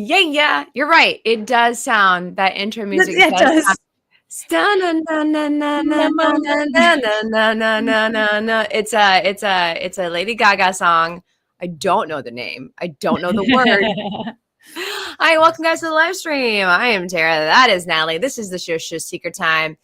Yeah. You're right. It does sound, that intro music. It does. It's a Lady Gaga song. I don't know the name. I don't know the word. Hi, welcome guys to the live stream. I am Tara. That is Natalie. This is the show Secret Time.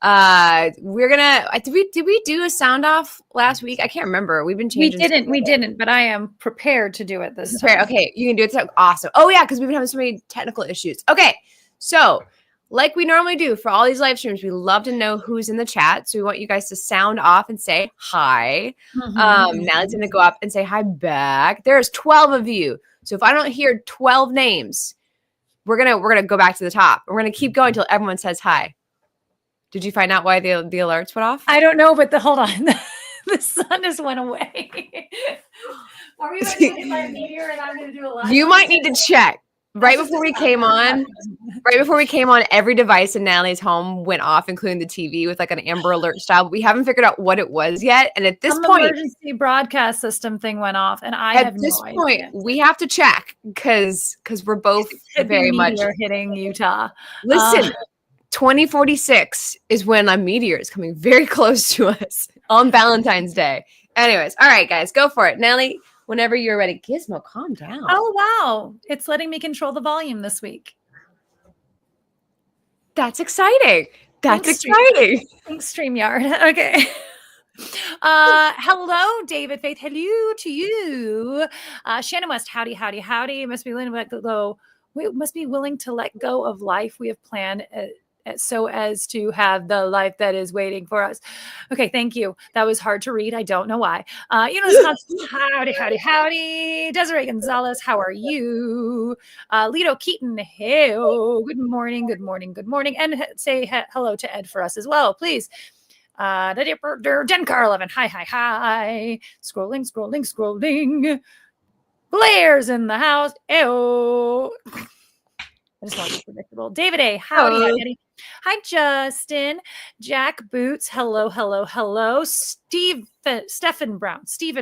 We're gonna. Did we do a sound off last week? I can't remember. We've been changing. We didn't. But I am prepared to do it this time. Okay, you can do it. Awesome. Oh yeah, because we've been having so many technical issues. Okay, so like we normally do for all these live streams, we love to know who's in the chat. So we want you guys to sound off and say hi. Natalie's gonna go up and say hi back. There's 12 of you. So if I don't hear 12 names, we're gonna go back to the top. We're gonna keep going until everyone says hi. Did you find out why the alerts went off? I don't know, but hold on. The sun just went away. Are we about to hit by a meteor and I'm going to do a live? You might need to check. Right before we came on, every device in Natalie's home went off, including the TV with like an Amber Alert style. But we haven't figured out what it was yet. And at this point, emergency broadcast system thing went off, and at this point we have to check because we're both very much hitting Utah. Listen. 2046 is when a meteor is coming very close to us on Valentine's Day. Anyways, all right, guys, go for it. Natalie, whenever you're ready. Gizmo, calm down. Oh, wow. It's letting me control the volume this week. That's exciting. Thanks, StreamYard. Okay. Hello, David Faith. Hello to you. Shannon West, howdy. Must be willing to let go of life we have planned so as to have the life that is waiting for us. Okay, thank you. That was hard to read. I don't know why. Howdy. Desiree Gonzalez, how are you? Lito Keaton, hey, good morning. And say hello to Ed for us as well, please. Jen Car 11, hi. Scrolling. Blair's in the house. Ew. I just want to be predictable. David A. Howdy. Hi, Justin. Jack Boots. Hello. Stephen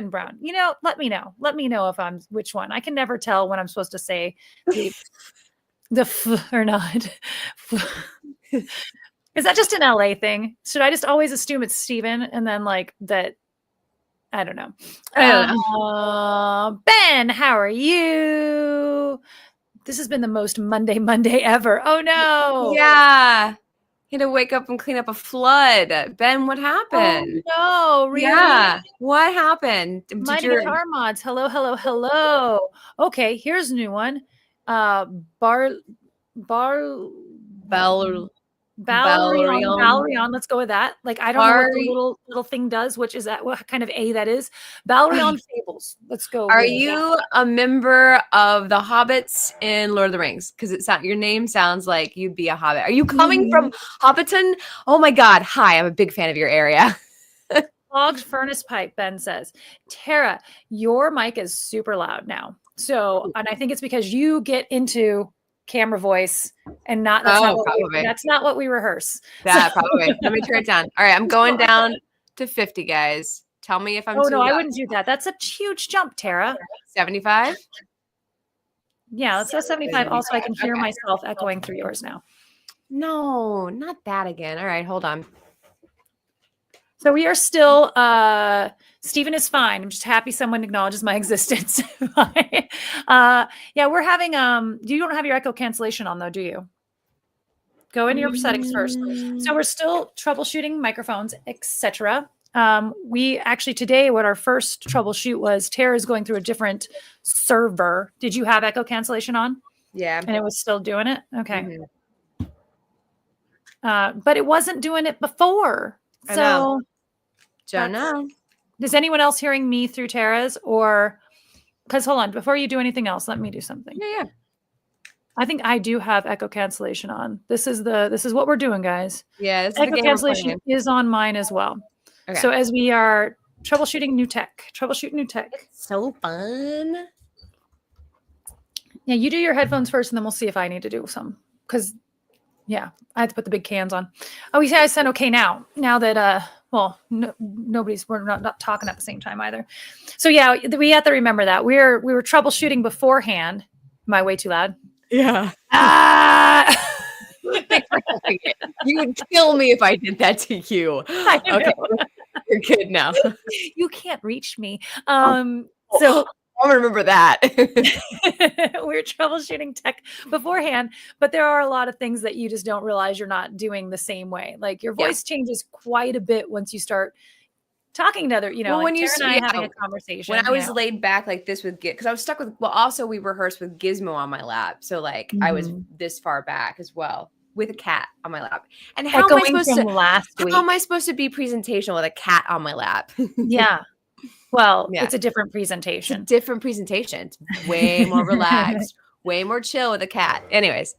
Brown. Let me know. If I'm which one. I can never tell when I'm supposed to say the f or not. Is that just an LA thing? Should I just always assume it's Steven and then like that? I don't know. Ben, how are you? This has been the most Monday ever. Oh no. Yeah. You had to wake up and clean up a flood. Ben, what happened? Oh no, really? Yeah. What happened? My guitar mods. Hello. Okay, here's a new one. Valerian. Let's go with that. Like, I don't know what the little thing does, which is that what kind of A that is. Valerian Fables. Let's go. Are you a member of the Hobbits in Lord of the Rings? Because your name sounds like you'd be a Hobbit. Are you coming from Hobbiton? Oh my God. Hi, I'm a big fan of your area. Clogged furnace pipe, Ben says. Tara, your mic is super loud now. So, and I think it's because you get into camera voice and that's not what we rehearse. Probably. Let me turn it down. All right, I'm going down to 50, guys. Tell me if I'm too loud. I wouldn't do that. That's a huge jump, Tara. 75? Yeah, let's go 75. Also, I can hear myself echoing through yours now. No, not that again. All right, hold on. So we are still, Stephen is fine. I'm just happy someone acknowledges my existence. Yeah, we're having, you don't have your echo cancellation on though, do you? Go into your settings first. So we're still troubleshooting microphones, etc. We actually today, what our first troubleshoot was, Tara is going through a different server. Did you have echo cancellation on? Yeah. And it was still doing it? Okay. But it wasn't doing it before. So don't know. Is anyone else hearing me through Tara's or because hold on, before you do anything else, let me do something. Yeah. I think I do have echo cancellation on. This is what we're doing, guys. Yeah. Echo cancellation is on mine as well. Okay. So as we are troubleshooting new tech. It's so fun. Yeah, you do your headphones first and then we'll see if I need to do some. Because yeah, I had to put the big cans on. Oh, you say I sound okay now. Now that we're not talking at the same time either. So yeah, we have to remember that we were troubleshooting beforehand. Am I way too loud? Yeah. Ah! Thanks for helping it. You would kill me if I did that to you. I Okay, know. you're good now. You can't reach me. Oh, So I'll remember that. we're troubleshooting tech beforehand, but there are a lot of things that you just don't realize you're not doing the same way. Like your Yeah. voice changes quite a bit once you start talking to other, Well, like when you Tara and I having a conversation. when I was laid back like this with because I was stuck with also we rehearsed with Gizmo on my lap. So like I was this far back as well with a cat on my lap. And how am I echoing supposed from to last week. how am I supposed to be presentational with a cat on my lap? Yeah. Well, Yeah. it's a different It's a presentation. different presentation. It's way more relaxed, way more chill with a cat. Anyways.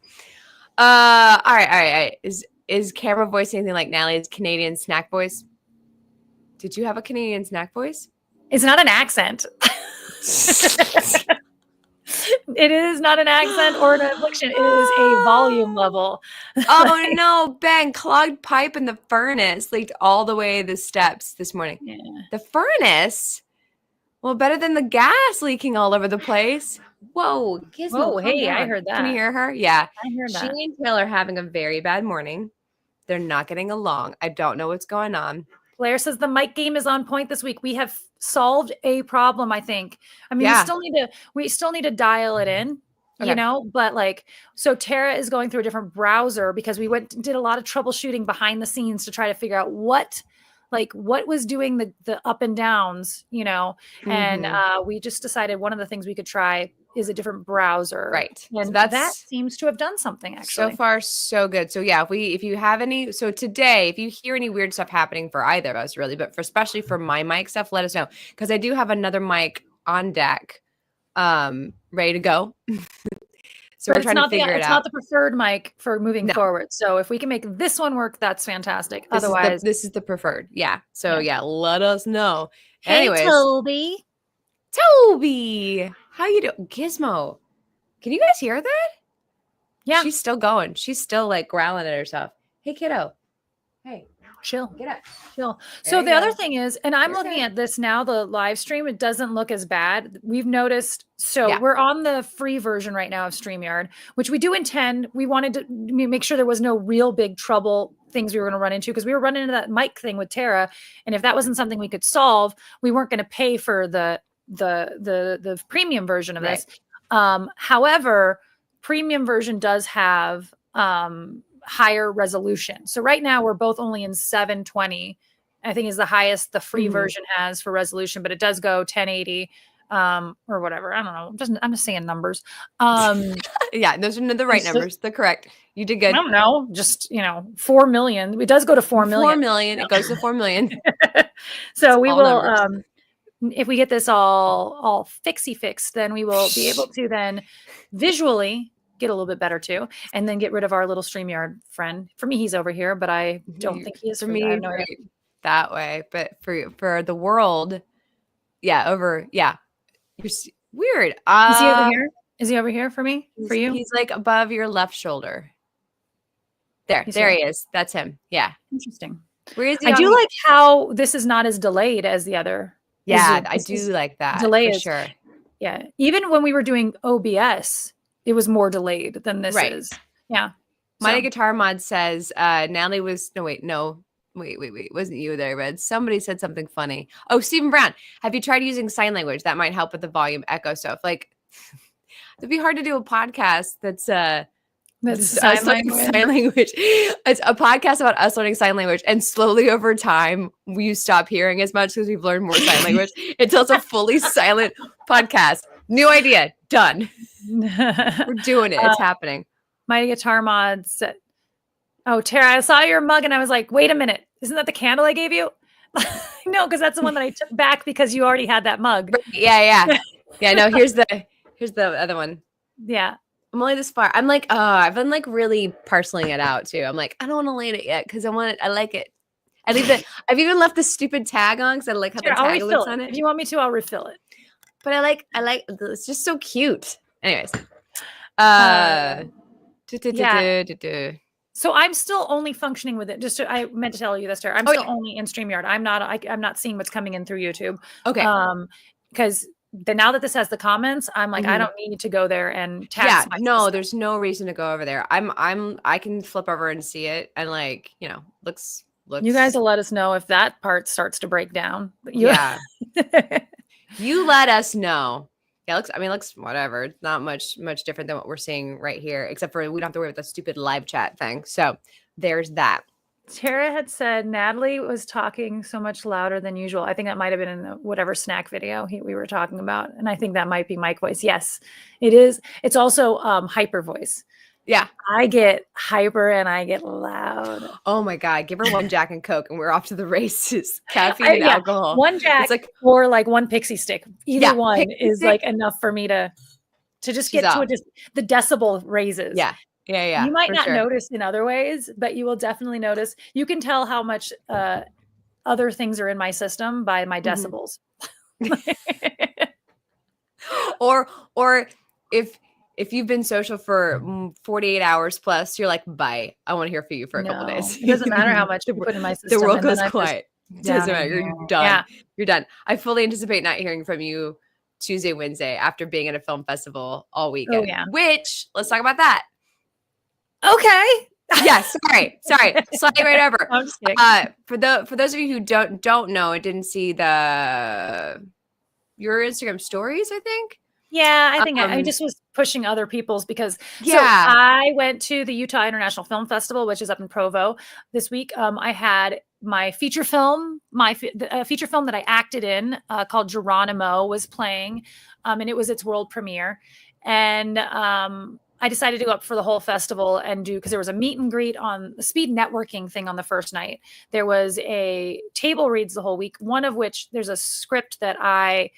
All right. Is camera voice anything like Natalie's Canadian snack voice? Did you have a Canadian snack voice? It's not an accent. It is not an accent or an inflection. It is a volume level. Oh no, Ben, clogged pipe in the furnace leaked all the way the steps this morning. Yeah. The furnace? Well, better than the gas leaking all over the place. Whoa, Gizmo, Whoa, calm hey, I down. heard Can you that. hear her? Yeah. I heard She that. and Taylor are having a very bad morning. They're not getting along. I don't know what's going on. Blair says the mic game is on point this week. We have solved a problem, I think. I mean, Yeah. we still need to dial it in, Okay. but like, so Tara is going through a different browser because we did a lot of troubleshooting behind the scenes to try to figure out what was doing the up and downs, and we just decided one of the things we could try is a different browser. Right. And So that seems to have done something actually. So far, so good. So yeah, if you have any, so today, if you hear any weird stuff happening for either of us, really, but especially for my mic stuff, let us know because I do have another mic on deck, ready to go. So we're trying to figure it out. It's not the preferred mic for moving forward. So if we can make this one work, that's fantastic. Otherwise, this is the preferred. Yeah. So yeah, let us know. Hey, Anyways, Toby, how you doing, Gizmo? Can you guys hear that? Yeah. She's still going. She's still like growling at herself. Hey, kiddo. Hey, chill. Get up. Chill. So the other thing is, and I'm looking at this now, the live stream, it doesn't look as bad. We've noticed. So we're on the free version right now of StreamYard, which we do intend. We wanted to make sure there was no real big trouble things we were going to run into because we were running into that mic thing with Tara. And if that wasn't something we could solve, we weren't going to pay for the premium version of this. However, premium version does have higher resolution. So right now we're both only in 720. I think is the highest the free version has for resolution, but it does go 1080 or whatever. I don't know. I'm just saying numbers. Yeah, those are the right numbers. They're correct. You did good. I don't know. Just 4 million. It does go to 4 million. 4 million. It goes to 4 million. So we will if we get this all fixed, then we will be able to then visually get a little bit better too, and then get rid of our little StreamYard friend. For me, he's over here, but I don't think he is for me. That way, but for the world, you're weird. Is he over here? Is he over here for me? For you? He's like above your left shoulder. There he is. That's him. Yeah. Interesting. Where is he? I do like how this is not as delayed as the other. Yeah, I do like that. Delay for sure. Yeah. Even when we were doing OBS, it was more delayed than this is. Yeah. My Guitar Mod says Natalie was wait, wasn't you there, Red? Somebody said something funny. Oh, Stephen Brown, have you tried using sign language? That might help with the volume echo stuff. Like it'd be hard to do a podcast that's sign language. It's a podcast about us learning sign language, and slowly over time we stop hearing as much because we've learned more sign language until it's a fully silent podcast. New idea, done. We're doing it. It's happening. My Guitar Mod said, "Oh, Tara, I saw your mug, and I was like, wait a minute, isn't that the candle I gave you?" No, because that's the one that I took back because you already had that mug. Yeah. No, here's the other one. Yeah. I'm only this far. I'm like, I've been like really parceling it out too. I'm like, I don't want to light it yet because I like it. I've even left the stupid tag on because I like how the tag looks on it. If you want me to, I'll refill it. But I like it's just so cute. Anyways. So I'm still only functioning with it. I meant to tell you this, Tara. I'm still only in StreamYard. I'm not seeing what's coming in through YouTube. Okay. Because now that this has the comments, I'm like, I don't need to go there and tax my system. There's no reason to go over there. I can flip over and see it, and like, looks. You guys will let us know if that part starts to break down. Yeah. You let us know. Yeah, it looks whatever. It's not much different than what we're seeing right here, except for we don't have to worry about the stupid live chat thing. So there's that. Tara had said Natalie was talking so much louder than usual. I think that might have been in the whatever snack video we were talking about. And I think that might be mic voice. Yes, it is. It's also hyper voice. Yeah. I get hyper and I get loud. Oh my God. Give her one Jack and Coke and we're off to the races. Caffeine and alcohol. One Jack or like one pixie stick. Either one is like enough for me to just get to the decibel raises. Yeah. Yeah. You might not notice in other ways, but you will definitely notice. You can tell how much other things are in my system by my decibels. Or if you've been social for 48 hours plus, you're like, bye. I want to hear from you for a couple days. It doesn't matter how much you put in my system. The world goes quiet. It doesn't matter. You're done. Yeah. You're done. I fully anticipate not hearing from you Tuesday, Wednesday after being at a film festival all weekend. Oh, yeah. Which, let's talk about that. Okay. Yes. Sorry. Sliding right over. I'm just kidding. For those of you who don't know, and didn't see your Instagram stories, I think. Yeah, I think I just was pushing other people's because so I went to the Utah International Film Festival, which is up in Provo this week. I had my feature film, feature film that I acted in called Geronimo was playing, and it was its world premiere. And I decided to go up for the whole festival and because there was a meet and greet on the speed networking thing on the first night. There was a table reads the whole week, one of which there's a script that I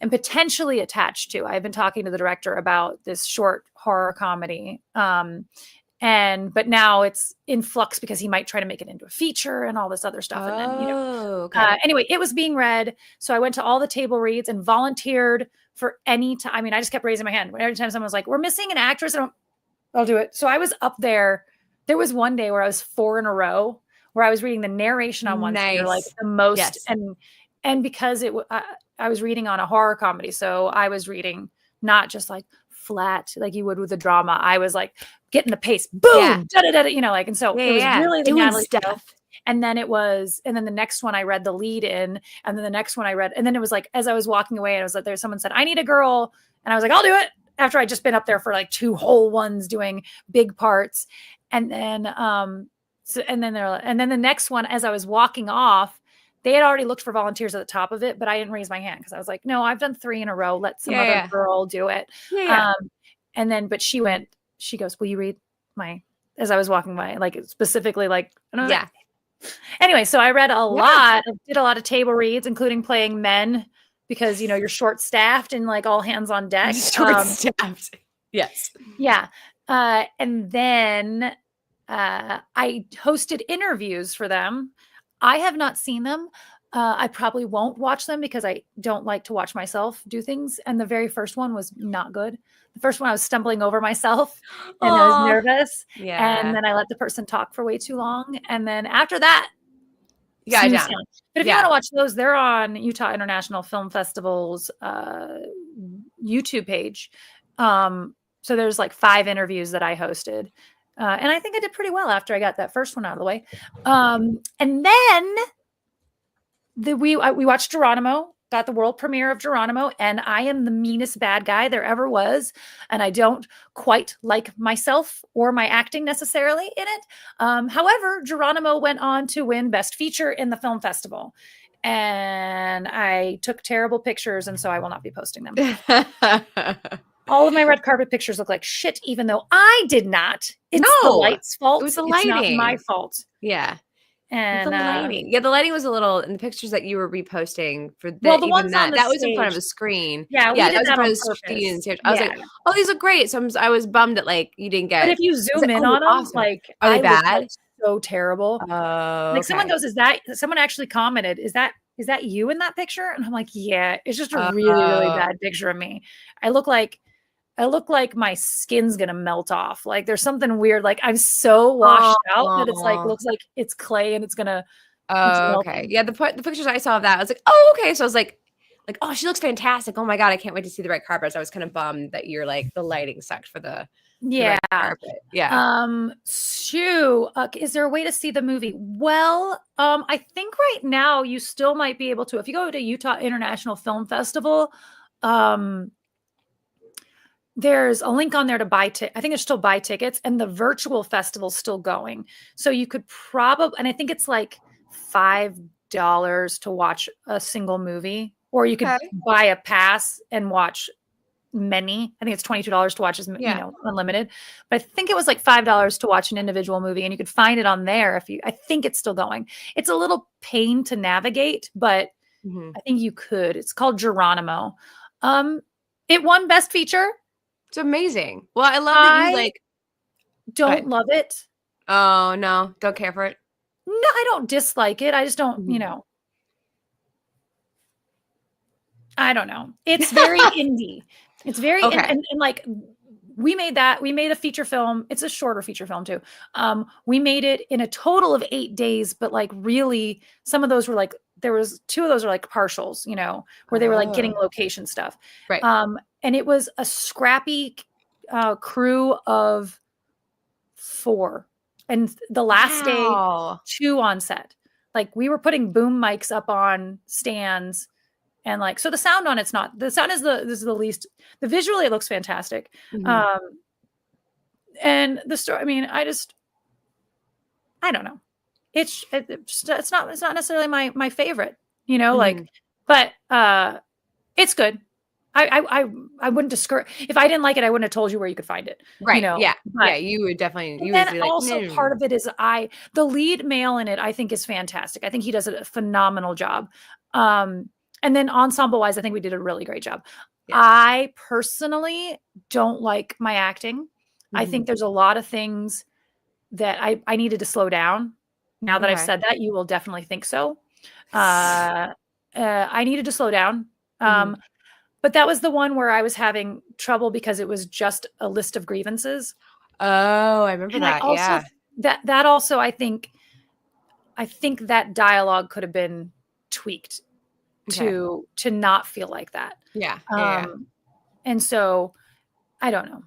and potentially attached to. I've been talking to the director about this short horror comedy. But now it's in flux because he might try to make it into a feature and all this other stuff. Anyway, it was being read. So I went to all the table reads and volunteered for any time. I mean, I just kept raising my hand. Every time someone was like, we're missing an actress, I'll do it. So I was up there. There was one day where I was 4 in a row where I was reading the narration on one tier, like the most. Yes. And because I was reading on a horror comedy. So I was reading not just like flat, like you would with a drama. I was like getting the pace, boom, da-da-da-da, and so it was really the Natalie stuff. And then the next one I read the lead in, and then the next one I read, and then it was like, as I was walking away, and I was like, someone said, I need a girl. And I was like, I'll do it. After I'd just been up there for like 2 whole ones doing big parts. And then, and then the next one, as I was walking off, they had already looked for volunteers at the top of it, but I didn't raise my hand because I was like, no, I've done 3 in a row. Let some other girl do it. But she goes, will you read as I was walking by, like specifically, like, Anyway, so I read did a lot of table reads, including playing men because, you're short staffed and like all hands on deck. Short staffed. Yes. Yeah. And then I hosted interviews for them. I have not seen them. I probably won't watch them because I don't like to watch myself do things. And the very first one was not good. The first one, I was stumbling over myself and I was nervous. Yeah. And then I let the person talk for way too long. And then after that, But if you want to watch those, they're on Utah International Film Festival's YouTube page. So there's like 5 interviews that I hosted. And I think I did pretty well after I got that first one out of the way. And then we watched Geronimo, got the world premiere of Geronimo, and I am the meanest bad guy there ever was. And I don't quite like myself or my acting necessarily in it. However, Geronimo went on to win Best Feature in the film festival. And I took terrible pictures, and so I will not be posting them. All of my red carpet pictures look like shit, even though I did not. It's the light's fault. It was the lighting. It's not my fault. Yeah. And the lighting. The lighting was a little in the pictures that you were reposting for the ones that was stage. In front of a screen. Yeah, that was in front of the screen. I was like, oh, these look great. So I was bummed that like you didn't get. But if you zoom in on them, like, are they bad? So terrible. Someone goes, someone actually commented, is that you in that picture? And I'm like, yeah, it's just a really, really bad picture of me. I look like my skin's gonna melt off. Like there's something weird. Like I'm so washed out that it's like looks like it's clay and it's gonna. Okay. Yeah. The pictures I saw of that, I was like, oh, okay. So I was like like, oh, she looks fantastic. Oh my God, I can't wait to see the red carpet. So I was kind of bummed that you're like the lighting sucked for the red carpet. Yeah. Is there a way to see the movie? Well, I think right now you still might be able to. If you go to Utah International Film Festival, there's a link on there to buy I think there's still buy tickets, and the virtual festival's still going. So you could probably, and I think it's like $5 to watch a single movie, or you could buy a pass and watch many. I think it's $22 to watch as unlimited, but I think it was like $5 to watch an individual movie, and you could find it on there I think it's still going. It's a little pain to navigate, but I think you could. It's called Geronimo. It won Best Feature. It's amazing. Well, I love that you like don't love it. Oh no, don't care for it. No, I don't dislike it. I just don't, I don't know. It's very indie. It's very and like we made a feature film. It's a shorter feature film too. We made it in a total of 8 days, but like really some of those were like, there was 2 of those are like partials, where they were like getting location stuff. Right. And it was a scrappy crew of 4. And the last day, 2 on set. Like we were putting boom mics up on stands. And like, so the sound on it's not, the sound is the least, the visually it looks fantastic. And the story, I mean, I don't know. It's not necessarily my favorite, like, but it's good. I wouldn't discourage, if I didn't like it, I wouldn't have told you where you could find it. Right. Yeah. You would definitely, you would be like, also part of it is the lead male in it, I think is fantastic. I think he does a phenomenal job. And then ensemble wise, I think we did a really great job. Yes. I personally don't like my acting. I think there's a lot of things that I needed to slow down. Now that I've said that, you will definitely think so. I needed to slow down. But that was the one where I was having trouble because it was just a list of grievances. Oh, I remember that. That also, I think that dialogue could have been tweaked to not feel like that. And so I don't know.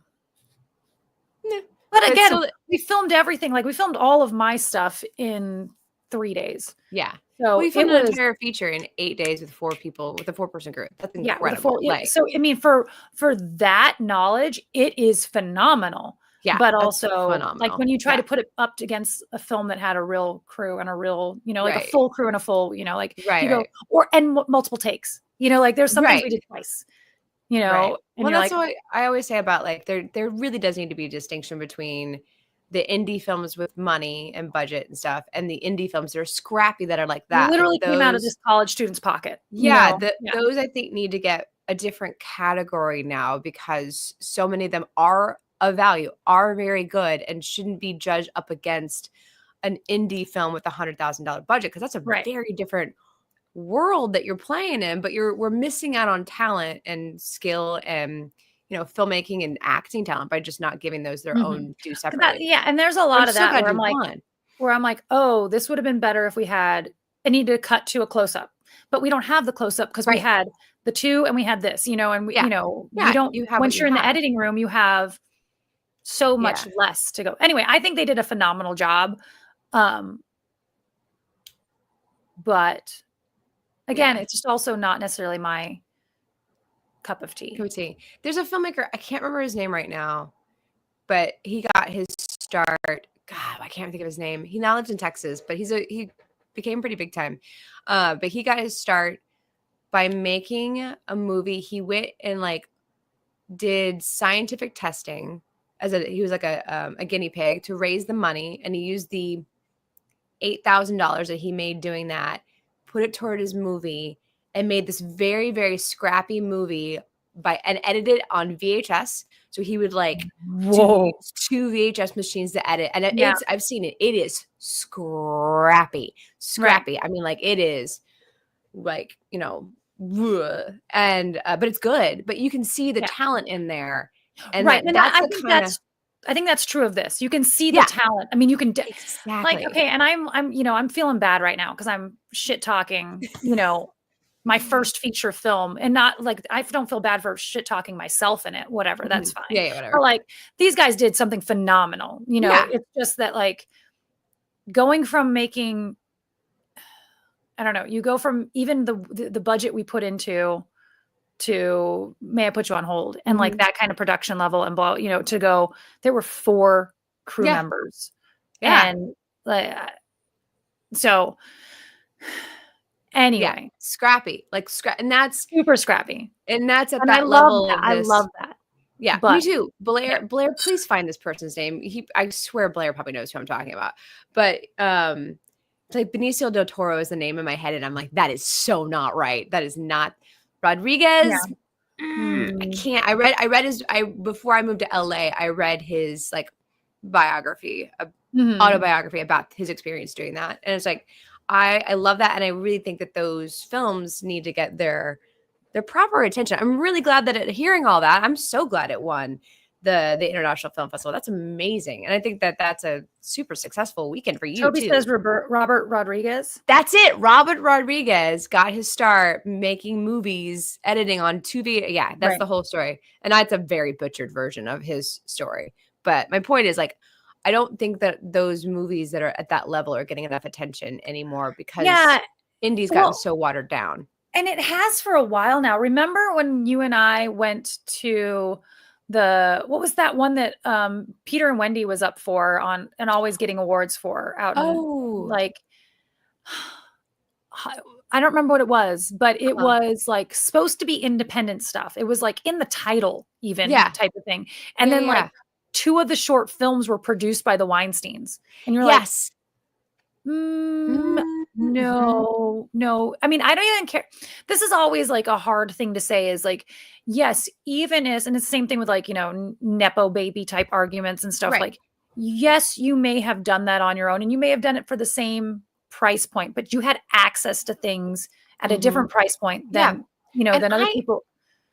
Yeah. But again, we filmed everything. Like we filmed all of my stuff in 3 days. Yeah. So we filmed an entire feature in 8 days with 4 people, with a 4-person group. That's incredible. So I mean, for that knowledge, it is phenomenal. Yeah. But also phenomenal. Like when you try to put it up against a film that had a real crew and a real, like a full crew and a full, like you go, and multiple takes, like there's some things we did twice, Well, that's what I always say about like, there really does need to be a distinction between the indie films with money and budget and stuff, and the indie films that are scrappy that are like that. Literally came out of this college student's pocket. Those I think need to get a different category now, because so many of them are of value, are very good, and shouldn't be judged up against an indie film with $100,000 budget, because that's a very different world that you're playing in. But we're missing out on talent and skill and filmmaking and acting talent by just not giving those their own due separately. And there's a lot of that where I'm like, oh, this would have been better if we had a need to cut to a close up, but we don't have the close up because we had the 2 and we had this, and we, once you're in the editing room, you have so much less to go. Anyway, I think they did a phenomenal job. But again, it's just also not necessarily my cup of tea. There's a filmmaker, I can't remember his name right now, but he got his start. God, I can't think of his name. He now lives in Texas, but he became pretty big time. But he got his start by making a movie. He went and like did scientific testing he was like a guinea pig to raise the money, and he used the $8,000 that he made doing that, put it toward his movie, and made this very, very scrappy movie and edited on VHS. So he would like do 2 VHS machines to edit. And I've seen it. It is scrappy. Right. I mean, like it is like, and, but it's good, but you can see the talent in there. And I think that's true of this. You can see the talent. I mean, you can exactly. like, okay. And I'm feeling bad right now because I'm shit talking, my first feature film, and not like, I don't feel bad for shit talking myself in it, whatever, that's fine. Yeah, whatever. But like, these guys did something phenomenal, you know. Yeah. It's just that like going from making, I don't know, you go from even the budget we put into to May I Put You on Hold, and like that kind of production level, and blah, you know, to go, there were 4 crew members. Yeah. And like, so anyway, scrappy, like and that's super scrappy. And that's at And that level of this. I love that. Yeah, But, me too. Blair, please find this person's name. I swear Blair probably knows who I'm talking about. But it's like Benicio del Toro is the name in my head, and I'm like, that is so not right. That is not Rodriguez. I can't. I read his. Before I moved to LA, I read his like biography, autobiography about his experience doing that, and it's like, I love that, and I really think that those films need to get their proper attention. I'm really glad that hearing all that, I'm so glad it won the International Film Festival. That's amazing. And I think that that's a super successful weekend for you Toby too. says Robert Rodriguez. That's it. Robert Rodriguez got his start making movies, editing on Tubi. Yeah, that's the whole story. And that's a very butchered version of his story. But my point is, like, I don't think that those movies that are at that level are getting enough attention anymore, because indie's gotten so watered down. And it has for a while now. Remember when you and I went to what was that one that Peter and Wendy was up for on and always getting awards for out in, like, I don't remember what it was, but it was like supposed to be independent stuff. It was like in the title even type of thing. And then like 2 of the short films were produced by the Weinsteins. And you're like, no. I mean, I don't even care. This is always like a hard thing to say, is like, yes, even as, and it's the same thing with like, you know, Nepo baby type arguments and stuff. Like, yes, you may have done that on your own, and you may have done it for the same price point, but you had access to things at a different price point than, you know, than other people.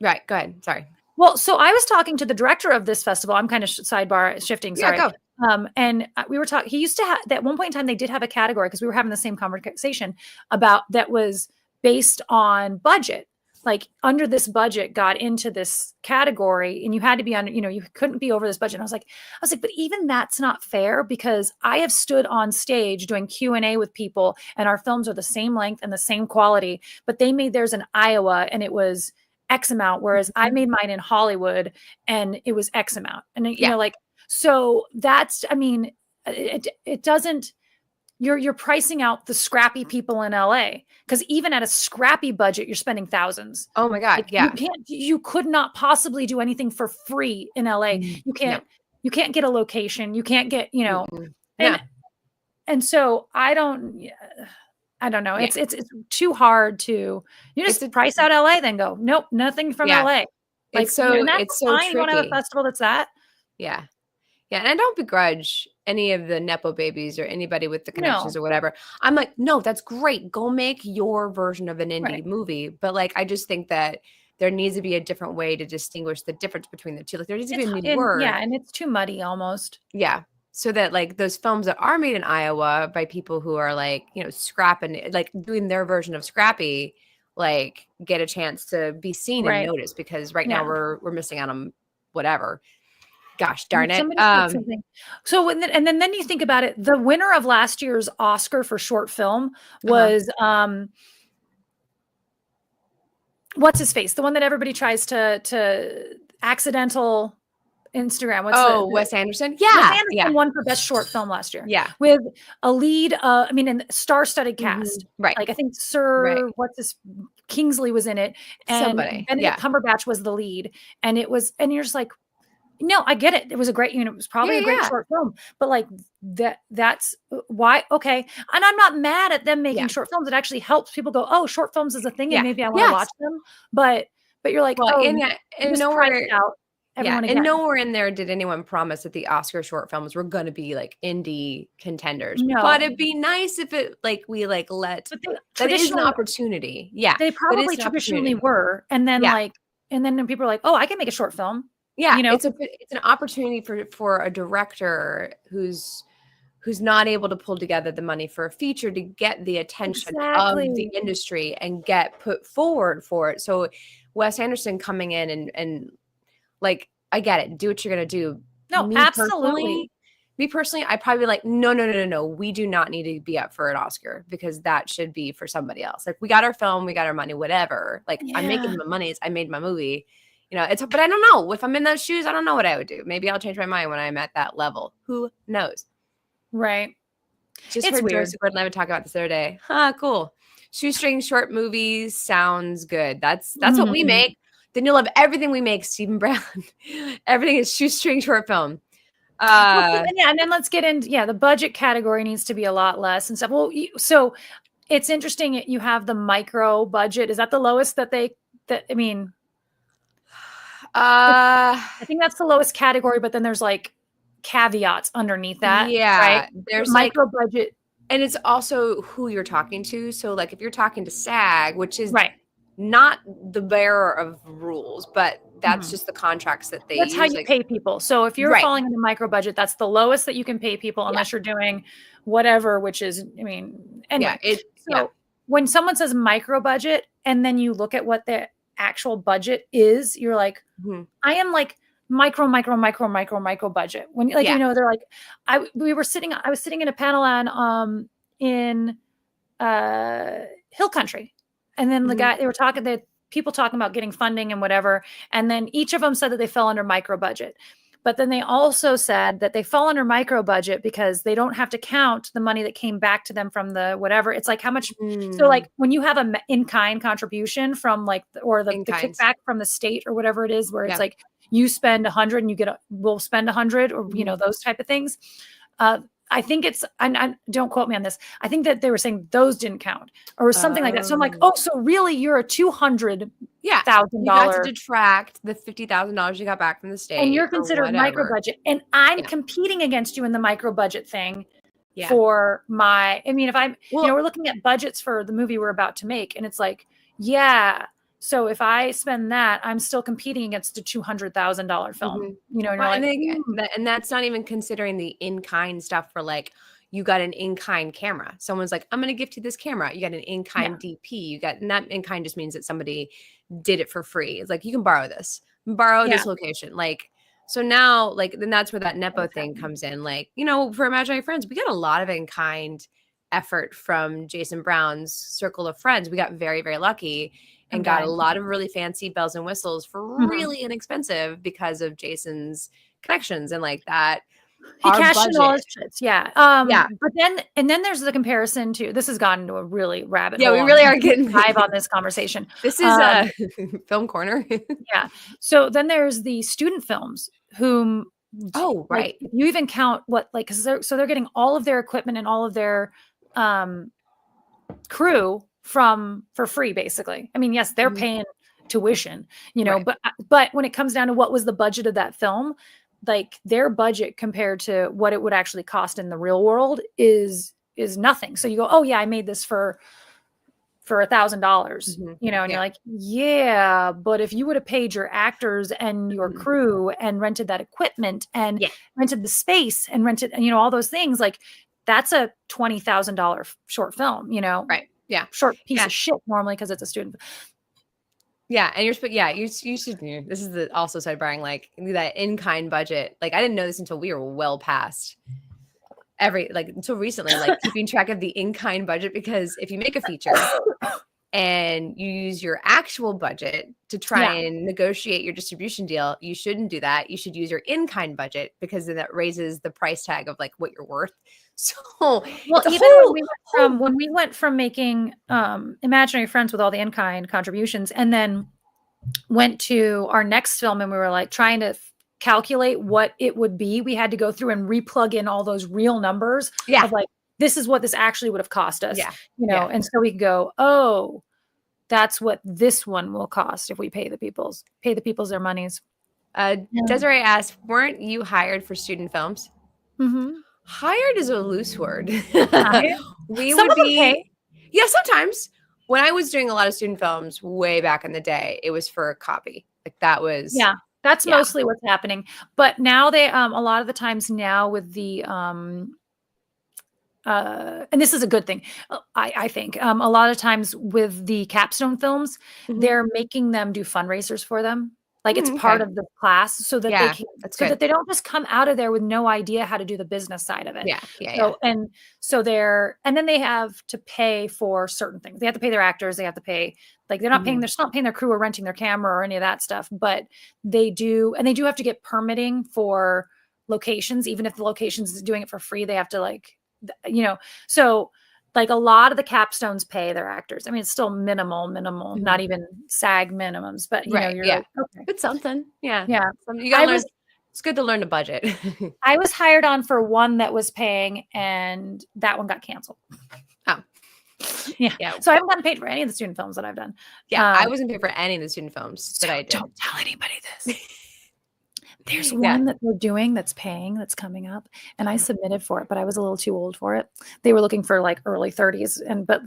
Right. Go ahead. Sorry. Well, so I was talking to the director of this festival. I'm kind of sidebar shifting. Sorry. Go. And we were talking, he used to have, at one point in time, they did have a category, because we were having the same conversation about that was based on budget. Like, under this budget got into this category, and you had to be under, you know, you couldn't be over this budget. And I was like, but even that's not fair, because I have stood on stage doing Q&A with people, and our films are the same length and the same quality, but they made theirs in Iowa and it was X amount, whereas I made mine in Hollywood and it was X amount. And you know, like, so that's, I mean, it doesn't, you're pricing out the scrappy people in LA, because even at a scrappy budget, you're spending thousands. Oh my God. Like, you could not possibly do anything for free in LA. You can't get a location. You can't get, you know, and so I don't know. It's too hard to, you just price out LA, then go, nope, nothing from LA. Like, it's so tricky. You want to have a festival that's that. Yeah. And I don't begrudge any of the Nepo babies or anybody with the connections or whatever. I'm like, no, that's great. Go make your version of an indie movie. But like, I just think that there needs to be a different way to distinguish the difference between the two. Like, there needs to be a new word. Yeah. And it's too muddy almost. Yeah. So that like those films that are made in Iowa by people who are like, you know, scrapping, like doing their version of Scrappy, like get a chance to be seen and noticed, because now we're missing out on whatever. Gosh darn it. So and then you think about it, the winner of last year's Oscar for short film was what's his face? The one that everybody tries to accidental Instagram. Wes Anderson. Wes Anderson won for best short film last year. Yeah. With a lead, and star-studded cast. Right. Like, I think Kingsley was in it. And Benedict Cumberbatch was the lead. And you're just like, no, I get it. It was a great, it was probably a great short film, but like that's why. Okay. And I'm not mad at them making short films. It actually helps people go, oh, short films is a thing. And maybe I want to watch them. But you're like, nowhere in there did anyone promise that the Oscar short films were going to be like indie contenders. No. But it'd be nice if it like we like let that is an opportunity. Yeah. They probably traditionally were. And then and then people are like, oh, I can make a short film. Yeah, it's an opportunity for a director who's who's not able to pull together the money for a feature to get the attention of the industry and get put forward for it. So Wes Anderson coming in and like, I get it. Do what you're going to do. No, absolutely. Me personally, I'd probably be like, no. We do not need to be up for an Oscar because that should be for somebody else. Like, we got our film, we got our money, whatever. Like, I'm making my money. I made my movie. You know, but I don't know. If I'm in those shoes, I don't know what I would do. Maybe I'll change my mind when I'm at that level. Who knows? Right. Just heard Joseph Gordon-Levitt talk about this the other day. Cool. Shoestring short movies sounds good. That's what we make. Then you'll love everything we make, Stephen Brown. Everything is shoestring short film. And then let's get into the budget category needs to be a lot less and stuff. Well, so it's interesting. You have the micro budget. Is that the lowest I think that's the lowest category, but then there's like caveats underneath that. Yeah, right? There's micro budget, and it's also who you're talking to. So like if you're talking to SAG, which is not the bearer of rules, but that's just the contracts that they use. That's how you pay people. So if you're falling in the micro budget, that's the lowest that you can pay people unless you're doing whatever, which is, anyway. When someone says micro budget and then you look at what the actual budget is, you're like, I am like micro budget. When they're like, I was sitting in a panel on in Hill Country. And then people talking about getting funding and whatever. And then each of them said that they fell under micro budget. But then they also said that they fall under micro budget because they don't have to count the money that came back to them from the whatever. It's like how much. So like when you have an in-kind contribution from like, or the kickback from the state or whatever it is, where it's like you spend 100 and we'll spend 100 or, those type of things. I think I don't quote me on this. I think that they were saying those didn't count or something like that. So I'm like, so really you're a $200,000. You got to detract the $50,000 you got back from the state. And you're considered micro budget. And I'm competing against you in the micro budget thing for if I'm, we're looking at budgets for the movie we're about to make. And it's like, so if I spend that, I'm still competing against a $200,000 film, and that's not even considering the in-kind stuff for like, you got an in-kind camera. Someone's like, I'm going to gift you this camera. You got an in-kind DP. And that in-kind just means that somebody did it for free. It's like, you can borrow this, this location. Like, so now then that's where that Nepo thing comes in. Like, for Imaginary Friends, we got a lot of in-kind effort from Jason Brown's circle of friends. We got very, very lucky. And got a lot of really fancy bells and whistles for really inexpensive because of Jason's connections and like that. He cashed in all his chips. But then there's the comparison to, this has gotten to a really rabbit hole. Yeah, we really are getting dive on this conversation. This is Film Corner. So then there's the student films whom, you even count because they're getting all of their equipment and all of their crew for free, basically. I mean, yes, they're paying tuition, but when it comes down to what was the budget of that film, like their budget compared to what it would actually cost in the real world is nothing. So you go, oh yeah, I made this for $1,000, and you're like, yeah, but if you would have paid your actors and your crew and rented that equipment and rented the space and rented, all those things, like that's a $20,000 short film, Right. Yeah. Short piece of shit normally because it's a student. Yeah. And you should, this is the also sidebring, like that in-kind budget. Like I didn't know this until we were well past until recently, like keeping track of the in-kind budget, because if you make a feature and you use your actual budget to try and negotiate your distribution deal, you shouldn't do that. You should use your in-kind budget because then that raises the price tag of like what you're worth. So even when we went from making Imaginary Friends with all the in-kind contributions and then went to our next film and we were like trying to calculate what it would be, we had to go through and replug in all those real numbers of like, this is what this actually would have cost us, and so we could go, oh, that's what this one will cost if we pay the peoples their monies. Desiree asked, weren't you hired for student films? Hired is a loose word. We would be, sometimes. When I was doing a lot of student films way back in the day, it was for a copy. Like that was that's mostly what's happening. But now they a lot of the times now with the and this is a good thing, I think. A lot of times with the capstone films, Mhm. they're making them do fundraisers for them. Like it's part Okay. of the class so that they Yeah, can, that's so good. that they don't just come out of there with no idea how to do the business side of it. Yeah, yeah, yeah. So, and then they have to pay for certain things. They have to pay their actors. They have to pay, like they're not paying, Mhm. they're still not paying their crew or renting their camera or any of that stuff, but they do, and they do have to get permitting for locations. Even if the locations is doing it for free, they have to like, so like a lot of the capstones pay their actors. I mean, it's still minimal, Mhm. not even SAG minimums, but Right, you're yeah. like, okay. It's something. Yeah. Yeah. You gotta I learn. was It's good to learn to budget. I was hired on for one that was paying, and that one got canceled. Oh. Yeah. Yeah. So I haven't gotten paid for any of the student films that I've done. Yeah, I wasn't paid for any of the student films that I did. Don't tell anybody this. There's Yeah. one that they're doing that's paying, that's coming up, and I submitted for it, but I was a little too old for it. They were looking for like early 30s, but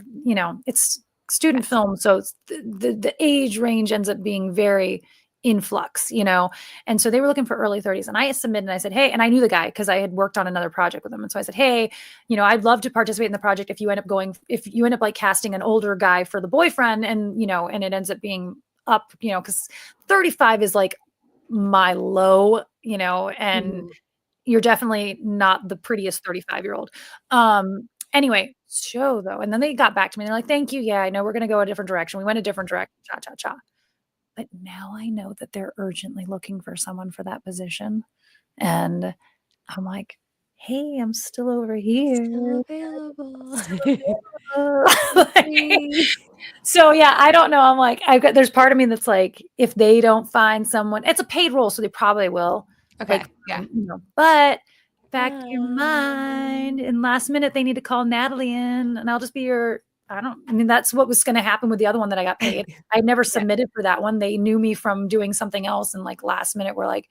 it's student film, so it's the age range ends up being very influx, and so they were looking for early 30s, and I submitted and I said, hey, and I knew the guy because I had worked on another project with him, and so I said, hey, I'd love to participate in the project if you end up like casting an older guy for the boyfriend, and and it ends up being up, because 35 is like my low, and Mhm. you're definitely not the prettiest 35-year-old. Anyway, show though. And then they got back to me. They're like, thank you. Yeah, I know we're going to go a different direction. We went a different direction. Cha, cha, cha. But now I know that they're urgently looking for someone for that position. And I'm like, hey, I'm still over here. Still available. Like, so yeah, I don't know. I'm like, there's part of me that's like, if they don't find someone, it's a paid role, so they probably will. Okay, Like, yeah. but back of your mind, and last minute they need to call Natalie in, and I'll just be I mean, that's what was going to happen with the other one that I got paid. I'd never Yeah. submitted for that one. They knew me from doing something else, and like last minute we're like,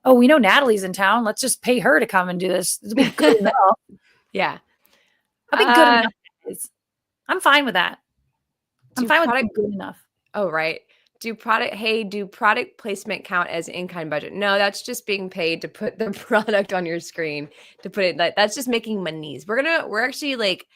oh, we know Natalie's in town. Let's just pay her to come and do this. It'll be good enough. Yeah. I'll be good enough, guys. I'm fine with that. I'm fine with being good enough. Oh, right. Do product placement count as in-kind budget? No, that's just being paid to put the product on your screen, to put it that's just making monies. We're actually like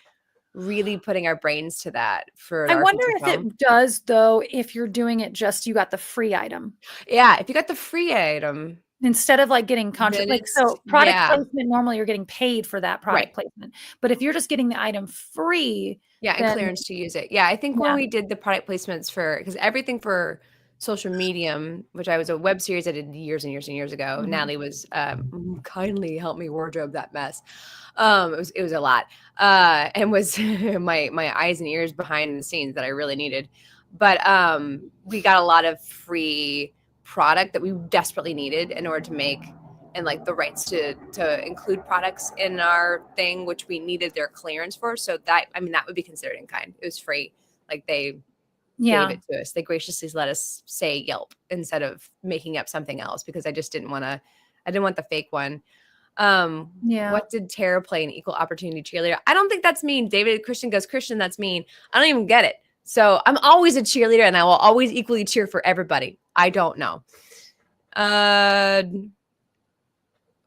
really putting our brains to that for I our wonder feature if film. it does, though, if you're doing it just you got the free item. Yeah, if you got the free item, Instead of like getting then like, it's so product placement, normally you're getting paid for that right. product placement. But if you're just getting the item free, Yeah, and then clearance to use it. Yeah, I think when yeah. we did the product placements because everything for Social Medium, which I was a web series I did years and years and years ago. Mhm. Natalie was kindly helped me wardrobe that mess. It was a lot, and was my eyes and ears behind the scenes that I really needed. But we got a lot of free product that we desperately needed in order to make, and like the rights to include products in our thing, which we needed their clearance for. So that would be considered in kind. It was free. Like they gave it to us. They graciously let us say Yelp instead of making up something else, because I just didn't want to. I didn't want the fake one. What did Tara play in Equal Opportunity Cheerleader? I don't think that's mean. David Christian goes, Christian, that's mean. I don't even get it. So I'm always a cheerleader, and I will always equally cheer for everybody. I don't know.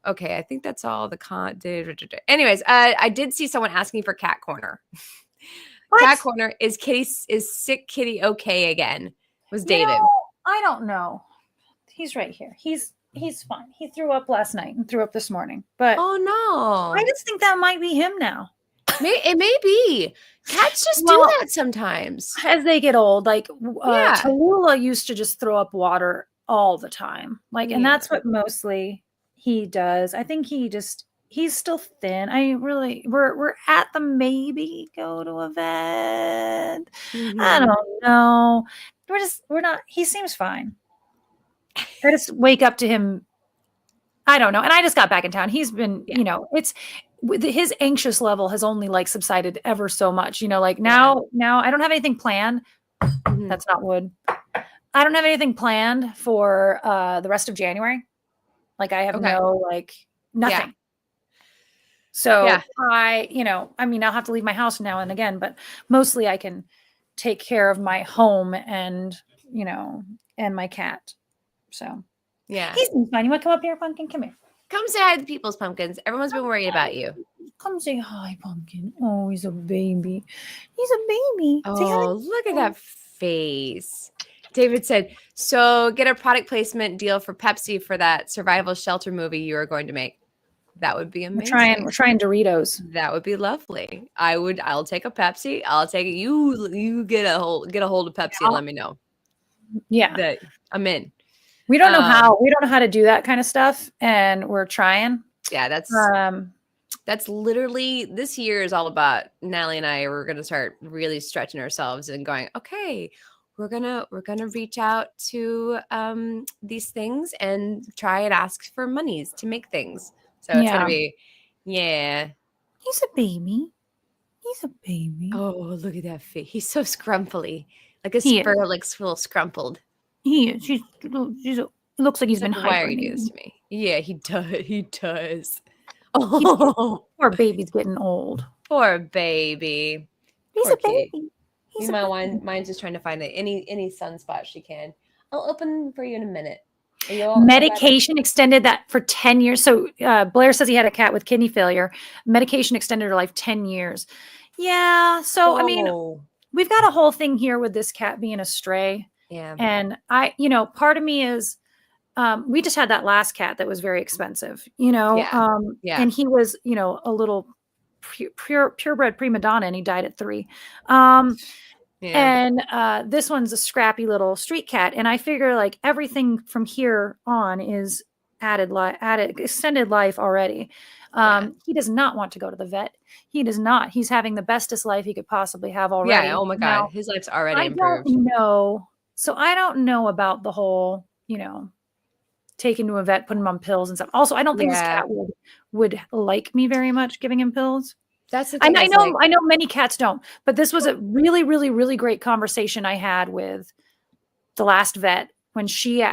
Okay, I think that's all the Anyways, I did see someone asking for Cat Corner. What? Cat Corner, is Sick Kitty okay again? Was David. I don't know. He's right here. He's fine. He threw up last night and threw up this morning. But oh no. I just think that might be him now. It may be. Cats just do that sometimes. As they get old. Like Tallulah used to just throw up water all the time. Like, and that's what mostly he does. I think he's still thin. We're at the maybe go to a vet. Mm-hmm. I don't know. We're not, he seems fine. I just wake up to him. I don't know. And I just got back in town. He's been, it's his anxious level has only like subsided ever so much, like now I don't have anything planned. Mm-hmm. That's not wood. I don't have anything planned for the rest of January. Like I have no, like nothing. Yeah. So I'll have to leave my house now and again, but mostly I can take care of my home and, and my cat. So yeah, he's fine. You want to come up here, Pumpkin? Come here. Come say hi to the people's pumpkins. Everyone's been worried about you. Come say hi, Pumpkin. Oh, he's a baby. He's a baby. Say hi. Oh, look at that face. David said, so get a product placement deal for Pepsi for that survival shelter movie you are going to make. That would be amazing. We're trying Doritos. That would be lovely. I'll take a Pepsi. I'll take it. You get a hold of Pepsi and let me know. Yeah. That I'm in. We don't know how to do that kind of stuff, and we're trying. Yeah, that's literally, this year is all about Natalie and I. We're gonna start really stretching ourselves and going, okay, we're gonna reach out to these things and try and ask for monies to make things. So it's gonna be, yeah. He's a baby. He's a baby. Oh, look at that face. He's so scrumply. Like a spur, like a little scrumpled. He is. It looks like he's been hibernating. Why are you doing this to me? Yeah, he does. He does. Oh, poor baby's getting old. Poor baby. He's a baby. Mine's just trying to find any sunspot she can. I'll open for you in a minute. Medication extended that for 10 years. So Blair says he had a cat with kidney failure. Medication extended her life 10 years. Yeah. So, I mean, we've got a whole thing here with this cat being a stray. Yeah. And part of me is, we just had that last cat that was very expensive, and he was, a little purebred prima donna, and he died at 3. And this one's a scrappy little street cat. And I figure like everything from here on is added extended life already. He does not want to go to the vet. He does not. He's having the bestest life he could possibly have already. Yeah. Oh my God. Now, his life's already improved. So I don't know about the whole, take him to a vet, put him on pills and stuff. Also, I don't think this cat would like me very much giving him pills. That's the thing. I know many cats don't, but this was a really, really, really great conversation I had with the last vet when she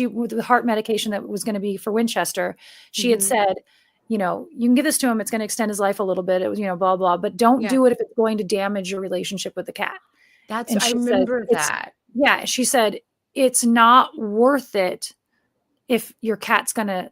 with the heart medication that was going to be for Winchester. She had said, you can give this to him. It's going to extend his life a little bit. It was, blah, blah, but don't do it if it's going to damage your relationship with the cat. I remember that. Yeah. She said, it's not worth it if your cat's going to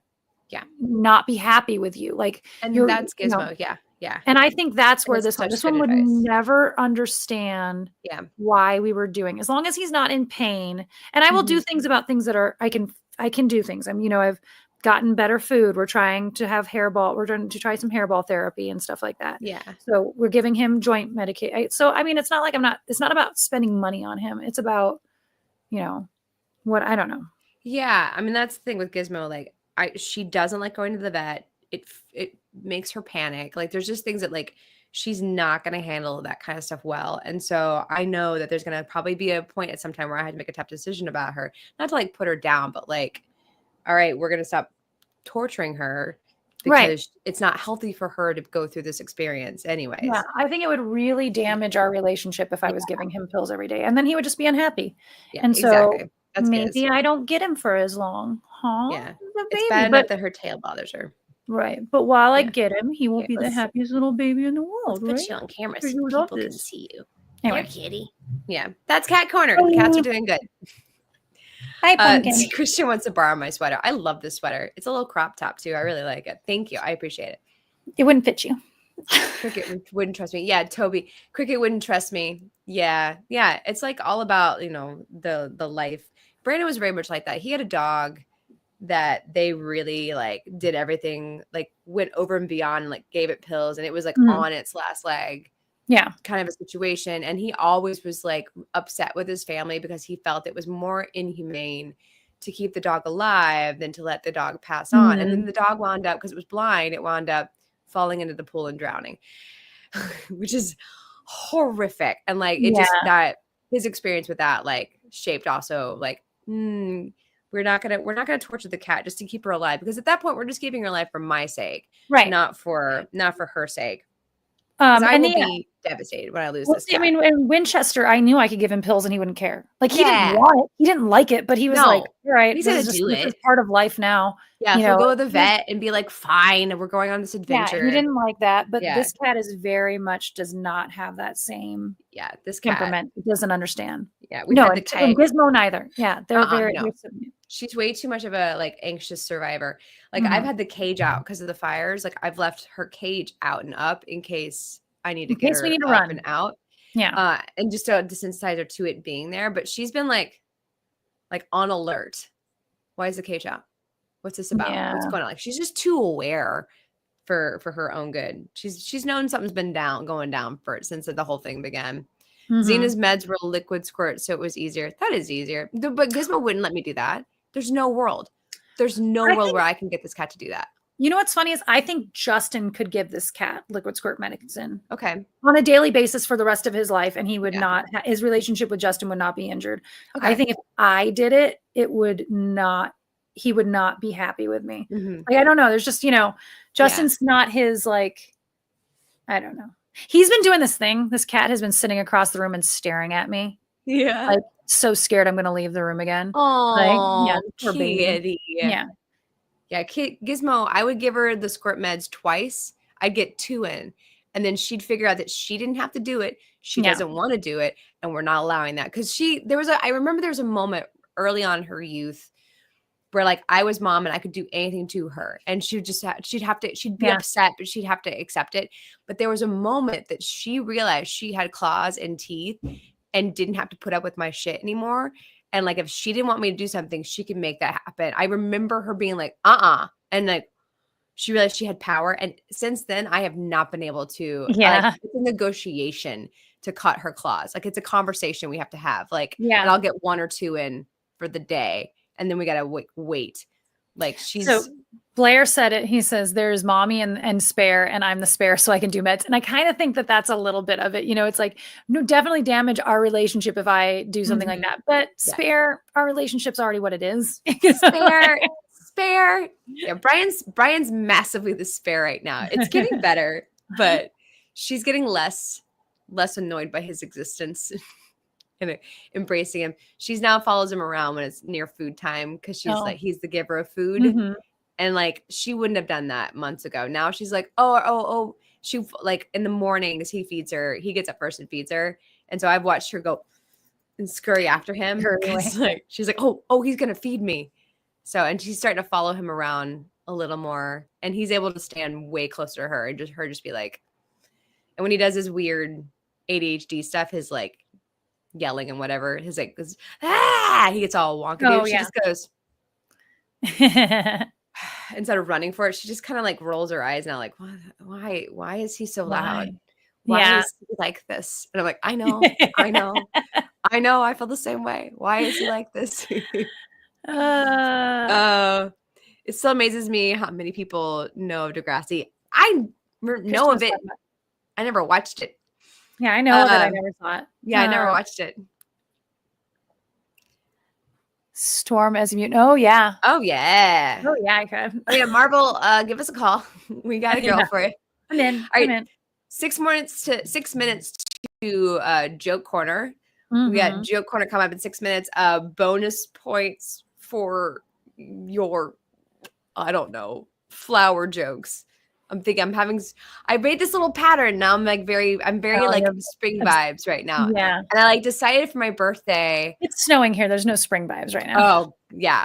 not be happy with you. That's Gizmo. Yeah. And I think that's where this one would never understand why we were doing, as long as he's not in pain. And I will do things about things that are, I can do things. I've gotten better food. We're trying to have we're trying to try some hairball therapy and stuff like that. Yeah. So we're giving him joint medication. So, it's not like it's not about spending money on him. It's about, I don't know. Yeah. That's the thing with Gizmo. Like she doesn't like going to the vet. It makes her panic. Like there's just things that like she's not going to handle that kind of stuff well. And so I know that there's going to probably be a point at some time where I had to make a tough decision about her, not to like put her down, but like, all right, we're going to stop torturing her because it's not healthy for her to go through this experience anyways. Yeah, I think it would really damage our relationship if I was giving him pills every day, and then he would just be unhappy. Yeah, and so maybe I don't get him for as long. Huh? Yeah. It's bad enough that her tail bothers her. Right. But while I get him, he will be the happiest little baby in the world. Let's put you on camera so people can see you. Anyway, kitty. Yeah. That's Cat Corner. The cats are doing good. Hi, Pumpkin. Christian wants to borrow my sweater. I love this sweater. It's a little crop top too. I really like it. Thank you. I appreciate it. It wouldn't fit you. Cricket wouldn't trust me. Yeah, Toby. Cricket wouldn't trust me. Yeah. Yeah. It's like all about, the life. Brandon was very much like that. He had a dog that they really like did everything, like went over and beyond, like gave it pills, and it was like on its last leg. Yeah. Kind of a situation. And he always was like upset with his family because he felt it was more inhumane to keep the dog alive than to let the dog pass on. And then the dog wound up, because it was blind, it wound up falling into the pool and drowning, which is horrific. And like, it just, that his experience with that, like shaped also like, we're not gonna torture the cat just to keep her alive, because at that point we're just keeping her alive for my sake, not for her sake. I will be devastated when I lose this cat. In Winchester, I knew I could give him pills and he wouldn't care. Like he didn't want it, he didn't like it, but he was like, "All right, he's gonna do it. This is part of life now." Yeah, he'll go to the vet and be like, "Fine, we're going on this adventure." Yeah, he didn't like that, but this cat is very much does not have that same. Yeah, this cat temperament. He doesn't understand. Yeah, and Gizmo neither. Yeah, they're very. She's way too much of a like anxious survivor. Like I've had the cage out because of the fires. Like I've left her cage out and up in case I need to In get case we her need to up run. and out. Yeah. And just to desensitize her to it being there. But she's been like on alert. Why is the cage out? What's this about? Yeah. What's going on? Like she's just too aware for her own good. She's known something's been going down since the whole thing began. Xena's meds were liquid squirt, so it was easier. That is easier. But Gizmo wouldn't let me do that. There's no world. There's no world where I can get this cat to do that. You know what's funny is I think Justin could give this cat liquid squirt medicine. Okay. On a daily basis for the rest of his life, and he would not. His relationship with Justin would not be injured. Okay. I think if I did it, it would not. He would not be happy with me. Like I don't know. There's just Justin's not his like. I don't know. He's been doing this thing. This cat has been sitting across the room and staring at me. Yeah. Like so scared I'm going to leave the room again. Oh, like, poor baby. Yeah. Yeah, Gizmo, I would give her the squirt meds twice. I'd get 2 in. And then she'd figure out that she didn't have to do it. She doesn't want to do it. And we're not allowing that. Because I remember there was a moment early on in her youth where like I was mom and I could do anything to her. And she'd be upset, but she'd have to accept it. But there was a moment that she realized she had claws and teeth and didn't have to put up with my shit anymore. And like, if she didn't want me to do something, she could make that happen. I remember her being like, and like, she realized she had power. And since then I have not been able to, it's a negotiation to cut her claws. Like it's a conversation we have to have. Like, and I'll get 1 or 2 in for the day. And then we got to wait. Like So Blair said it. He says there's mommy and spare, and I'm the spare, so I can do meds. And I kind of think that that's a little bit of it. It's like, no, definitely damage our relationship if I do something like that. But spare, our relationship's already what it is. Spare. Yeah, Brian's massively the spare right now. It's getting better, but she's getting less annoyed by his existence. And embracing him. She's now follows him around when it's near food time because she's like, he's the giver of food. And like, she wouldn't have done that months ago. Now she's like, oh, she like in the mornings, he feeds her. He gets up first and feeds her. And so I've watched her go and scurry after him. Like, she's like, oh, he's going to feed me. So, and she's starting to follow him around a little more. And he's able to stand way closer to her and just be like, and when he does his weird ADHD stuff, his like, yelling and whatever, his like he gets all wonky. She just goes instead of running for it, she just kind of like rolls her eyes now, like, why is he so loud? Why is he like this? And I'm like, I know, I feel the same way. Why is he like this? It still amazes me how many people know of Degrassi. I know of it. I never watched it. Yeah, I know that I never saw it. Yeah, I never watched it. Storm as a mutant. Oh yeah. Oh yeah. I could. Oh yeah, Marvel, give us a call. We got a girl for it. I'm in. All right. I'm in. 6 minutes to joke corner. We got joke corner coming up in 6 minutes. Bonus points for your, I don't know, flower jokes. I'm thinking I made this little pattern. Now I'm very like spring vibes right now. Yeah. And I like decided for my birthday. It's snowing here. There's no spring vibes right now. Oh yeah.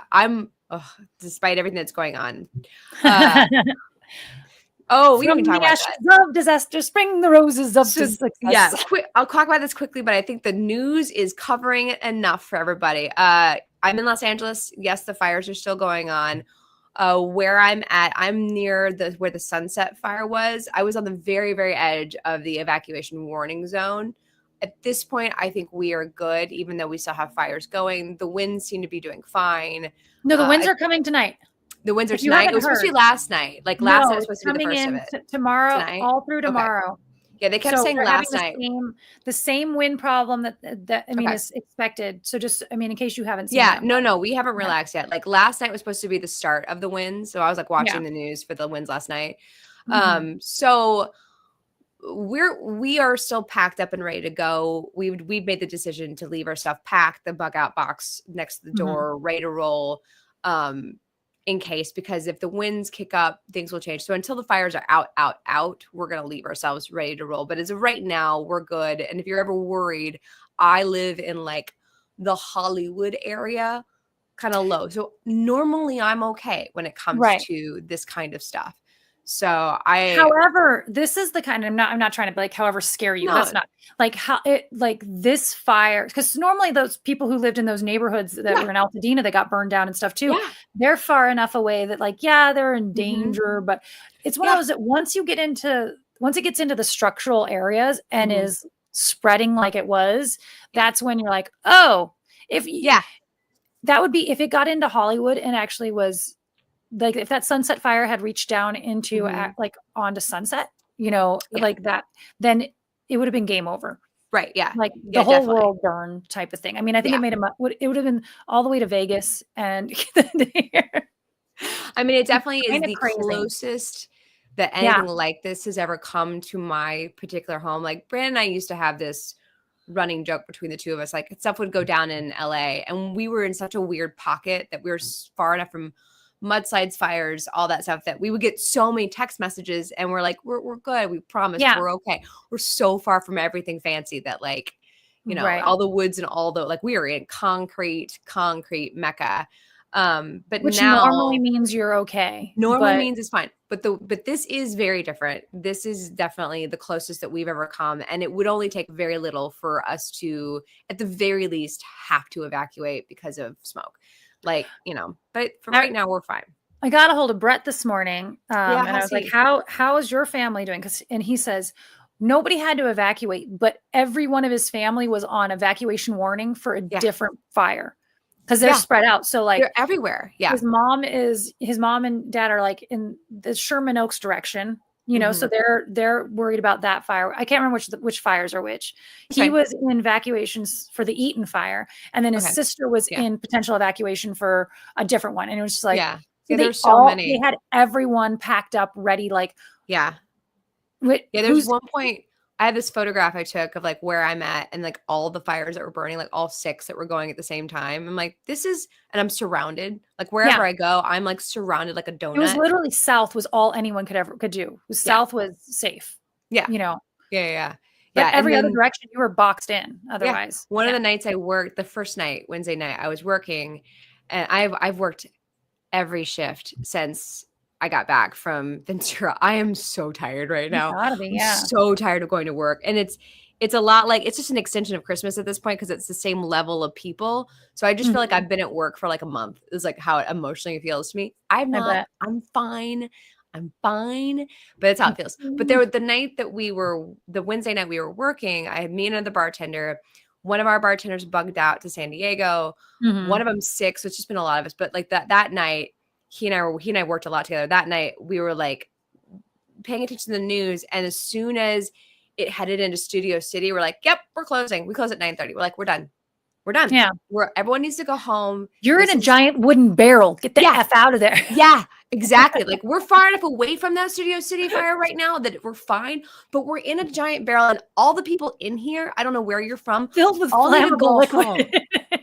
Despite everything that's going on. We don't even talk about that. Of disaster, spring the roses of success. Yeah. I'll talk about this quickly, but I think the news is covering it enough for everybody. I'm in Los Angeles. Yes, the fires are still going on. Where I'm at, I'm near where the Sunset Fire was. I was on the very, very edge of the evacuation warning zone. At this point, I think we are good, even though we still have fires going. The winds seem to be doing fine. No, the winds are coming tonight. The winds are tonight. It was supposed to be last night. Like last night was supposed to be the first of it. Tomorrow, tonight? All through tomorrow. Okay. Yeah, they kept saying last night. The same wind problem that is expected. So just, in case you haven't seen it. No, we haven't relaxed yet. Like last night was supposed to be the start of the winds. So I was like watching the news for the winds last night. So we are still packed up and ready to go. We've made the decision to leave our stuff packed, the bug out box next to the door, ready to roll. In case, because if the winds kick up, things will change. So until the fires are out, we're going to leave ourselves ready to roll. But as of right now, we're good. And if you're ever worried, I live in like the Hollywood area. kind of low. So normally I'm okay when it comes Right. to this kind of stuff. So I However, this is the kind of, I'm not trying to like, however, scare you. no, That's not like how it, like this fire, because normally those people who lived in those neighborhoods that were in Altadena that got burned down and stuff too, yeah. they're far enough away that like, yeah, they're in Mhm. danger, but it's one Yeah. of those that once it gets into the structural areas and Mhm. is spreading like it was, that's when you're like, oh, Yeah. that would be if it got into Hollywood and actually was like if that Sunset Fire had reached down into Mhm. like onto Sunset, Yeah. like that, then it would have been game over. Right. Yeah. Like Yeah, the whole definitely. world burn type of thing. I mean, I think Yeah. it would have been all the way to Vegas and I mean, it definitely is kind of the crazy. closest that Yeah. anything like this has ever come to my particular home. Like Brandon and I used to have this running joke between the two of us. Like stuff would go down in LA and we were in such a weird pocket that we were far enough from mudslides, fires, all that stuff that we would get so many text messages and we're like, we're good. We promise Yeah. we're okay. We're so far from everything fancy that like, Right. all the woods and all the, like we are in concrete Mecca. But Which now normally means you're okay. normally But means it's fine. But this is very different. This is definitely the closest that we've ever come. And it would only take very little for us to, at the very least, have to evacuate because of smoke. Like, but for right now, we're fine. I got a hold of Brett this morning. Yeah, And I was like, how is your family doing? And he says, nobody had to evacuate, but every one of his family was on evacuation warning for a different fire because they're spread out. So like they're everywhere. Yeah. his mom and dad are like in the Sherman Oaks direction, so they're worried about that fire. I can't remember which fires are which. He was in evacuations for the Eaton fire, and then his sister was in potential evacuation for a different one. And it was just like, there's so many. They had everyone packed up, ready. Like, there's one point I had this photograph I took of like where I'm at and like all the fires that were burning, like all 6 that were going at the same time. I'm like, and I'm surrounded. Like wherever I go, I'm like surrounded like a donut. It was literally south was all anyone could do. South was safe. Yeah. Yeah. But every other direction you were boxed in otherwise. One of the nights I worked, the first night, Wednesday night, I was working and I've worked every shift since I got back from Ventura. I am so tired right now. I'm so tired of going to work. And it's a lot like, it's just an extension of Christmas at this point because it's the same level of people. So I just feel like I've been at work for like a month. It's like how it emotionally feels to me. I'm fine. But that's how it feels. But there was the Wednesday night we were working, I had me and another bartender. One of our bartenders bugged out to San Diego. One of them sick. So it's just been a lot of us. But like that night, he and I worked a lot together. That night we were like paying attention to the news. And as soon as it headed into Studio City, we're like, yep, we're closing. We close at 9:30. We're like, we're done. Yeah. Everyone needs to go home. You're in a giant wooden barrel. Get the F out of there. Yeah, exactly. Like we're far enough away from that Studio City fire right now that we're fine, but we're in a giant barrel and all the people in here, I don't know where you're from, filled with all flammable liquid.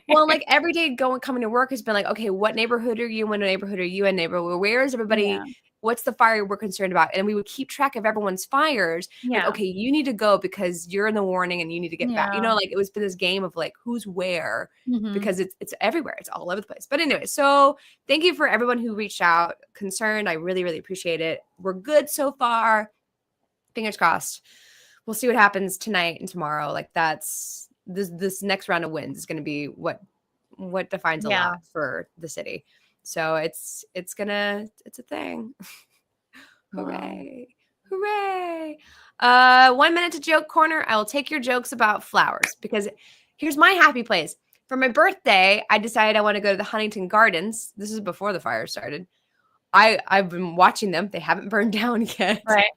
Well, like every day coming to work has been like, okay, what neighborhood are you in? What neighborhood are you in? Where is everybody? Yeah. What's the fire we're concerned about? And we would keep track of everyone's fires. Yeah. Like, okay, you need to go because you're in the warning and you need to get back. Like it was been this game of like who's where because it's everywhere. It's all over the place. But anyway, so thank you for everyone who reached out, concerned. I really, really appreciate it. We're good so far. Fingers crossed. We'll see what happens tonight and tomorrow. Like that's this next round of wins is going to be what defines a lot for the city. So it's a thing. Hooray. Hooray. 1 minute to joke corner. I will take your jokes about flowers because here's my happy place. For my birthday, I decided I want to go to the Huntington Gardens. This is before the fire started. I've been watching them. They haven't burned down yet. Right.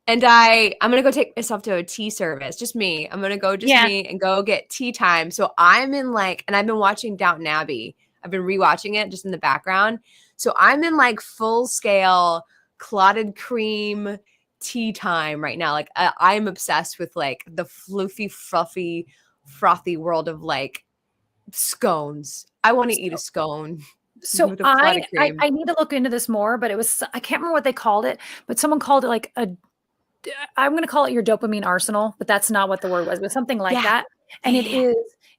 And I'm going to go take myself to a tea service. Just me. I'm going to go me and go get tea time. So I'm in and I've been watching Downton Abbey. I've been rewatching it just in the background. So I'm in full scale clotted cream tea time right now. I'm obsessed with the floofy, fluffy, frothy world of scones. I want to eat a scone. So I need to look into this more, but I can't remember what they called it, but someone called it I'm going to call it your dopamine arsenal, but that's not what the word was, but something like that. And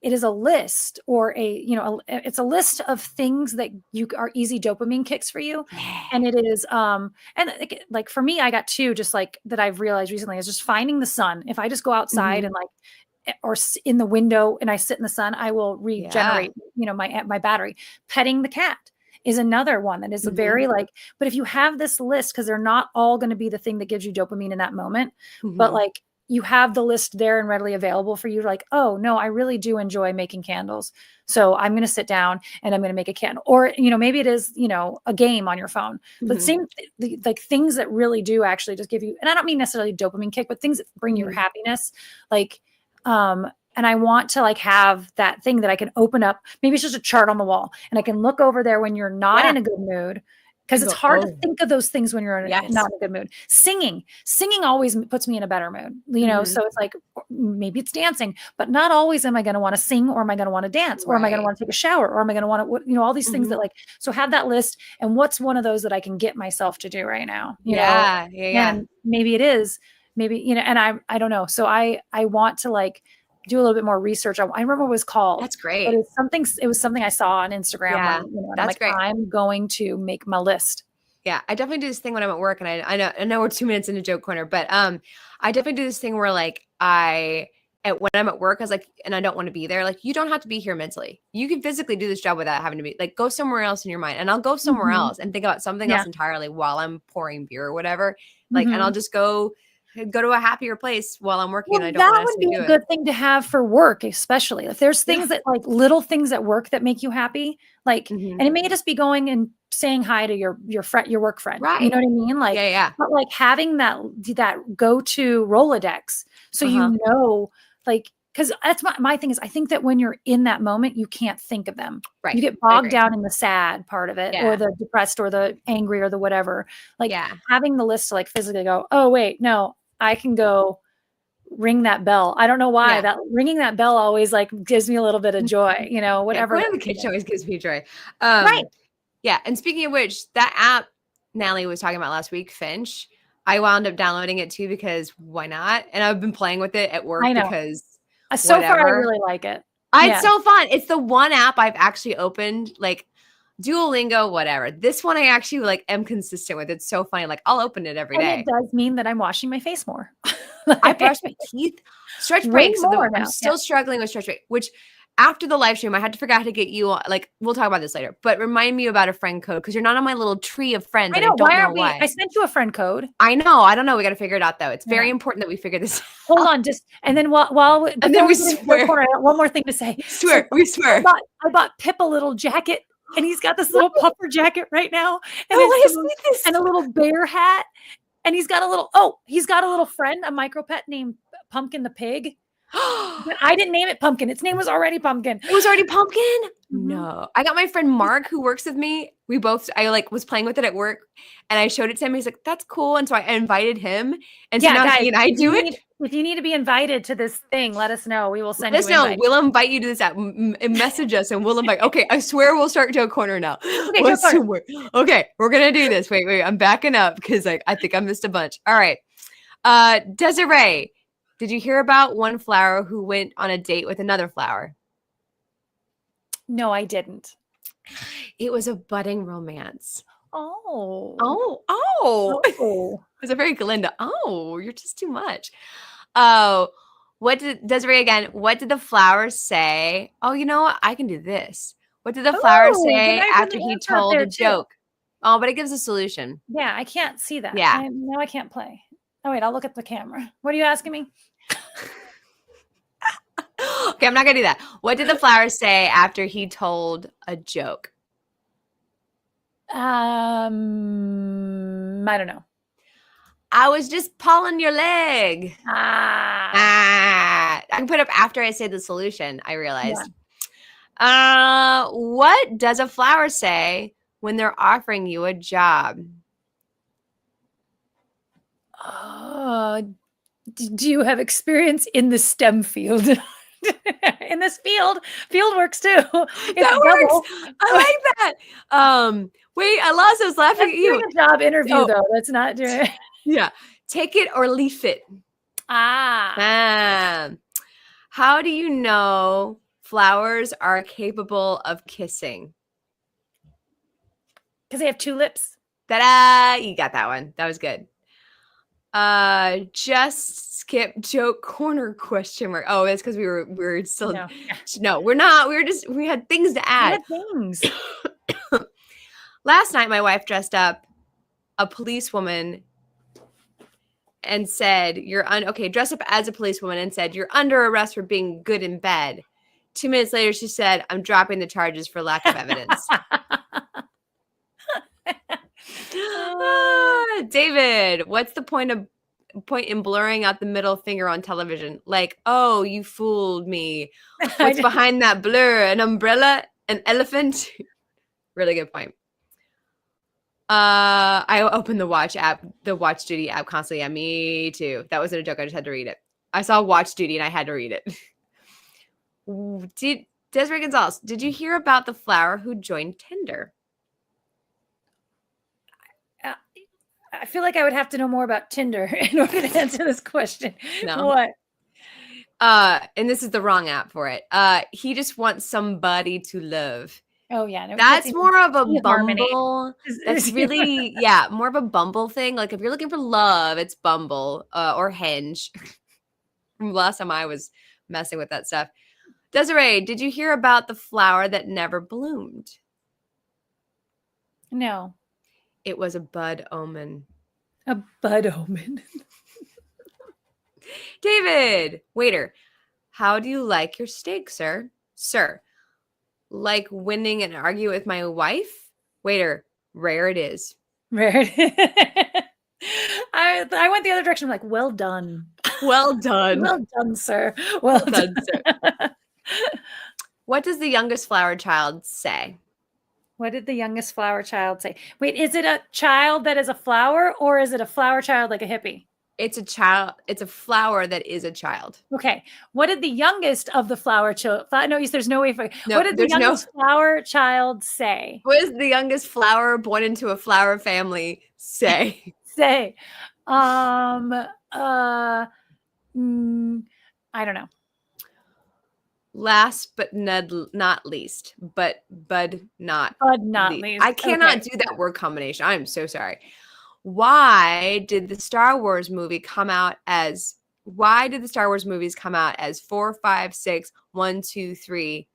it is a list or it's a list of things that are easy dopamine kicks for you. And it is, and like for me, I got two just like that I've realized recently is just finding the sun. If I just go outside and like, or in the window and I sit in the sun, I will regenerate, my battery. Petting the cat is another one that is very like, but if you have this list, because they're not all going to be the thing that gives you dopamine in that moment, but like you have the list there and readily available for you, like, oh no, I really do enjoy making candles. So I'm going to sit down and I'm going to make a candle. Or, maybe it is, a game on your phone, but like things that really do actually just give you, and I don't mean necessarily dopamine kick, but things that bring your happiness, like, and I want to like have that thing that I can open up. Maybe it's just a chart on the wall and I can look over there when you're not in a good mood. Because it's hard to think of those things when you're not in a good mood. Singing always puts me in a better mood, so it's like, maybe it's dancing, but not always am I going to want to sing, or am I going to want to dance, or am I going to want to take a shower, or am I going to want to, all these things that like, so have that list. And what's one of those that I can get myself to do right now? And maybe it is, and I don't know. So I want to like do a little bit more research. I remember what it was called. That's great. But it was something I saw on Instagram. Yeah, that's I'm like, great. I'm going to make my list. Yeah, I definitely do this thing when I'm at work, and I know we're 2 minutes into joke corner, but I definitely do this thing where like when I'm at work, I was like, and I don't want to be there. Like, you don't have to be here mentally. You can physically do this job without having to be like, go somewhere else in your mind, and I'll go somewhere else and think about something else entirely while I'm pouring beer or whatever. Like, and I'll just go to a happier place while I'm working. Well, and I don't that would be a good thing to have for work, especially if there's things that like little things at work that make you happy, like, and it may just be going and saying hi to your friend, your work friend, right? You know what I mean? Like, but like having that go-to Rolodex, so like, because that's my thing is I think that when you're in that moment, you can't think of them. Right. You get bogged down in the sad part of it, or the depressed, or the angry, or the whatever. Like having the list to like physically go, oh wait, no, I can go ring that bell. I don't know why that ringing that bell always like gives me a little bit of joy, whatever. Going to the kitchen always gives me joy. Right. Yeah. And speaking of which, that app Natalie was talking about last week, Finch, I wound up downloading it too, because why not? And I've been playing with it at work because so far I really like it. It's so fun. It's the one app I've actually opened, like Duolingo, whatever. This one I actually like am consistent with. It's so funny. Like, I'll open it every day. It does mean that I'm washing my face more. I brush my teeth. Stretch breaks. I'm still struggling with stretch break, which after the live stream, I had to figure out how to get you on, like, we'll talk about this later, but remind me about a friend code, because you're not on my little tree of friends. I know. Why. I sent you a friend code. I know. I don't know. We got to figure it out though. It's very important that we figure this out. Hold on. And then and then we swear. One more thing to say. We swear. I bought Pip a little jacket, and he's got this little puffer jacket right now. And and a little bear hat. And he's got a little friend, a micro pet named Pumpkin the pig. But I didn't name it Pumpkin. Its name was already Pumpkin. It was already Pumpkin? No. I got my friend Mark, who works with me. I like was playing with it at work, and I showed it to him. He's like, that's cool. And so I invited him. And so now guys, he and I do it. If you need to be invited to this thing, let us know. We will send you. Let us know. We'll invite you to this app. Message us and we'll invite. Okay, I swear we'll start Joe Corner now. Okay, we're gonna do this. Wait. I'm backing up because I think I missed a bunch. All right. Desiree, did you hear about one flower who went on a date with another flower? No, I didn't. It was a budding romance. Oh. It was a very Glinda. Oh, you're just too much. Oh, Desiree again, what did the flower say? Oh, you know what? I can do this. What did the flower say after he told a joke? Oh, but it gives a solution. Yeah, I can't see that. Yeah. No, I can't play. Oh, wait, I'll look at the camera. What are you asking me? Okay, I'm not going to do that. What did the flower say after he told a joke? I don't know. I was just pulling your leg. I can put up after I say the solution, I realized. Yeah. What does a flower say when they're offering you a job? Do you have experience in the STEM field? In this field works too. That works. I like that. Wait, I lost. I was laughing at you. A job interview though. That's not doing it. Yeah. Take it or leave it. How do you know flowers are capable of kissing? Because they have two lips. Ta-da! You got that one. That was good. Just skip joke corner question mark. Oh, it's because we were still no, we're not. We had things to add. Things. Last night, my wife dressed up a policewoman and said, dressed up as a policewoman and said, "You're under arrest for being good in bed." 2 minutes later, she said, "I'm dropping the charges for lack of evidence." David, what's the point in blurring out the middle finger on television? Like, oh, you fooled me. What's behind that blur? An umbrella? An elephant? Really good point. I open the Watch Duty app constantly. Yeah, me too. That wasn't a joke. I just had to read it. I saw Watch Duty and I had to read it. Desiree Gonzalez, did you hear about the flower who joined Tinder? I feel like I would have to know more about Tinder in order to answer this question. No. What? And this is the wrong app for it. He just wants somebody to love. Oh yeah, no, that's more of a Bumble. That's really more of a Bumble thing. Like if you're looking for love, it's Bumble or Hinge. Last time I was messing with that stuff. Desiree, did you hear about the flower that never bloomed? No. It was a bud omen. A bud omen. David, waiter, how do you like your steak, sir? Sir, like winning an argument with my wife? Waiter, rare it is. Rare it is. I went the other direction. I'm like, well done. Well done. Well done, sir. Well done, sir. What does the youngest flower child say? What did the youngest flower child say? Wait, is it a child that is a flower or is it a flower child like a hippie? It's a child. It's a flower that is a child. Okay. What did the youngest of the flower child? No, there's no way for. What did the youngest flower child say? What does the youngest flower born into a flower family say? I don't know. Last but not least, but bud not least. I cannot do that word combination. I'm so sorry. Why did the Star Wars movies come out as 4, 5, 6, 1, 2, 3?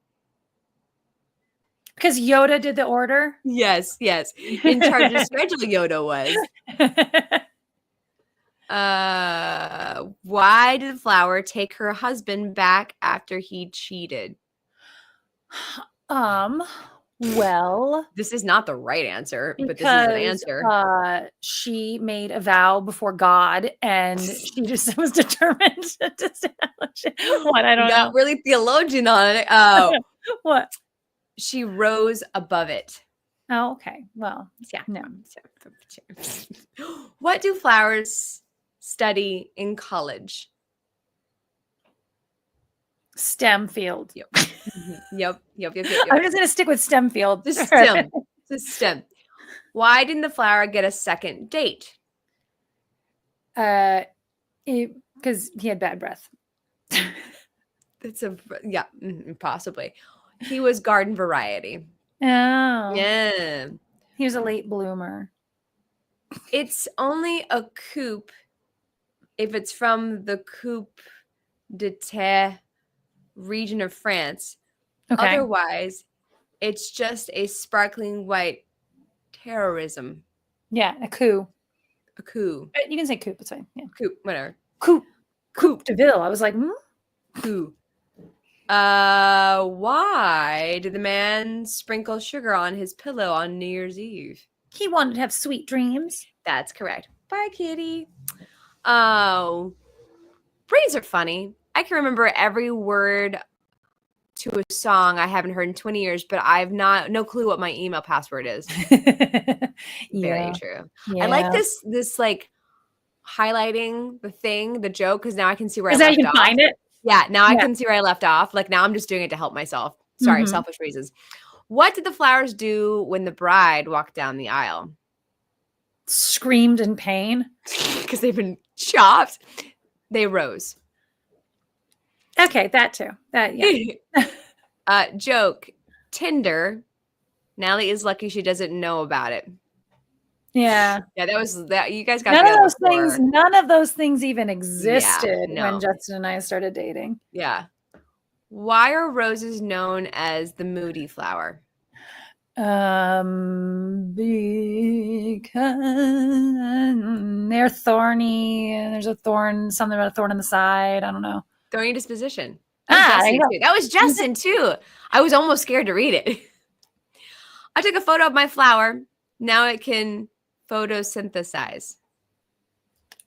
Because Yoda did the order? Yes. In charge of schedule, Yoda was. Why did the flower take her husband back after he cheated? Well, this is not the right answer, but this is an answer. She made a vow before God, and she just was determined to establish it. What? I don't know. Not really theologian on it. What? She rose above it. Oh, okay. Well, yeah. No. What do flowers study in college? STEM field. Yep. I'm just going to stick with STEM field. Just STEM. Just STEM. Why didn't the flower get a second date? Because he had bad breath. Possibly. He was garden variety. Oh. Yeah. He was a late bloomer. It's only a coupe if it's from the Coupe de Terre region of France. Okay. Otherwise, it's just a sparkling white terrorism. Yeah, a coup. A coup. You can say coupe, it's fine. Yeah. Coupe, whatever. Coupe de Ville. I was like, Coup. Why did the man sprinkle sugar on his pillow on New Year's Eve? He wanted to have sweet dreams. That's correct. Bye, kitty. Oh, brains are funny. I can remember every word to a song I haven't heard in 20 years, but I've no clue what my email password is. Very true. Yeah. I like this like highlighting the joke, because now I can see where I left off. Is that you can find it? Yeah, now I can see where I left off. Like now I'm just doing it to help myself. Sorry, selfish reasons. What did the flowers do when the bride walked down the aisle? Screamed in pain. Because they've been chopped. They rose. Okay, that too. That, yeah. Joke. Tinder. Natalie is lucky she doesn't know about it. Yeah. Yeah, that was that. You guys got None of together those before. things. None of those things even existed no. when Justin and I started dating. Yeah. Why are roses known as the moody flower? Because they're thorny and there's a thorn, something about a thorn on the side. I don't know. Thorny disposition. That was Justin too. I was almost scared to read it. I took a photo of my flower. Now it can photosynthesize.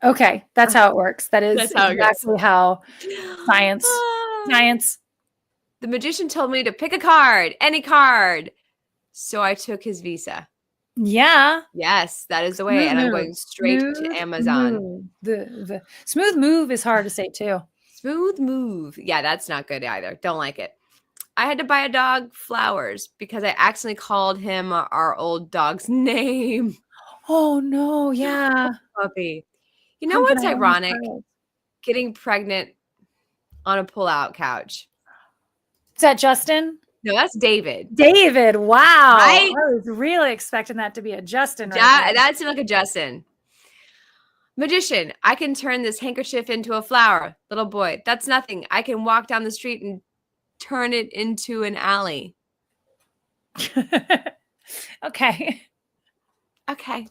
Okay, that's how it works. That's how exactly how science. The magician told me to pick a card, any card. So I took his visa. Yeah. Yes, that is the way. And I'm going straight to Amazon. The smooth move is hard to say too. Smooth move. Yeah, that's not good either. Don't like it. I had to buy a dog flowers because I accidentally called him our old dog's name. Oh no, yeah. Puppy. You know what's ironic? Getting pregnant on a pull-out couch. Is that Justin? No, that's David. David, wow. Right? I was really expecting that to be a Justin. That seemed like a Justin. Magician, I can turn this handkerchief into a flower. Little boy, that's nothing. I can walk down the street and turn it into an alley. Okay. Okay.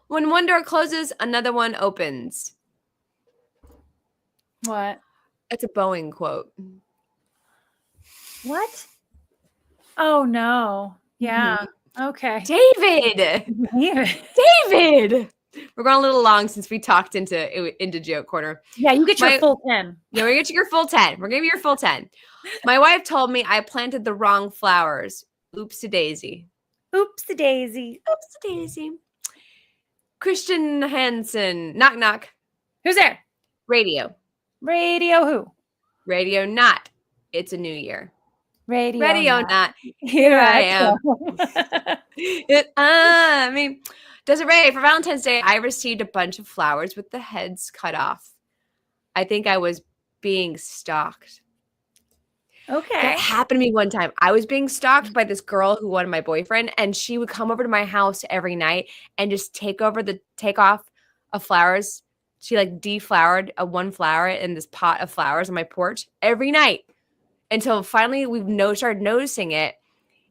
When one door closes, another one opens. What? It's a Boeing quote. What? Oh no. Yeah. Okay. David. We're going a little long since we talked into joke corner. Yeah, you get your full 10. Yeah, we're gonna get you your full 10. We're gonna give you your full 10. My wife told me I planted the wrong flowers. Oopsie daisy. Oopsie daisy. Oopsie daisy. Christian Hansen. Knock knock. Who's there? Radio. Radio who? Radio not. It's a new year. Radio not. Here I am. Desiree, for Valentine's Day, I received a bunch of flowers with the heads cut off. I think I was being stalked. Okay. That happened to me one time. I was being stalked by this girl who wanted my boyfriend, and she would come over to my house every night and just take off of flowers. She like deflowered one flower in this pot of flowers on my porch every night until finally we started noticing it.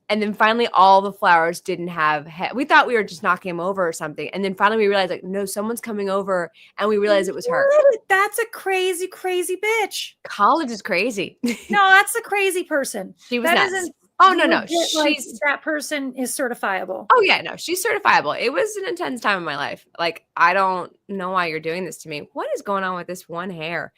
And then finally all the flowers didn't have we thought we were just knocking them over or something. And then finally we realized like, no, someone's coming over, and we realized it was her. That's a crazy, crazy bitch. College is crazy. No, that's a crazy person. She was nuts. Oh, no. That person is certifiable. Oh, yeah, no, she's certifiable. It was an intense time in my life. Like, I don't know why you're doing this to me. What is going on with this one hair?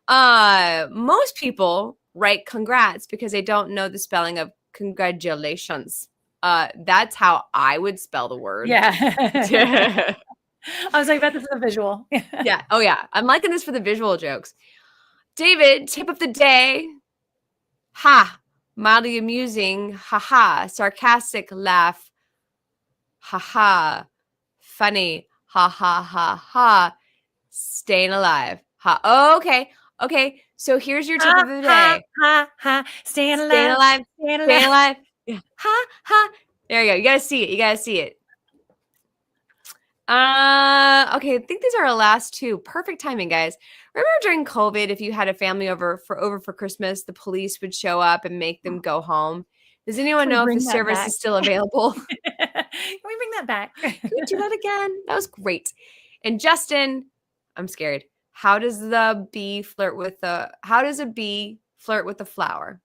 Most people write congrats because they don't know the spelling of congratulations. That's how I would spell the word. Yeah. I was like, this is a visual. Yeah. Oh, yeah. I'm liking this for the visual jokes. David, tip of the day. Ha. Mildly amusing. Ha ha. Sarcastic laugh. Ha ha. Funny. Ha ha ha ha. Staying alive. Ha. Oh, okay. Okay. So here's your tip of the day. Ha ha ha. Staying alive. Staying alive. Yeah. Ha ha. There you go. You gotta see it. Okay, I think these are our last two. Perfect timing, guys. Remember during COVID, if you had a family over for Christmas, the police would show up and make them go home. Does anyone know if the service is still available? Can we bring that back? Can we do that again? That was great. And Justin, I'm scared. How does a bee flirt with a flower?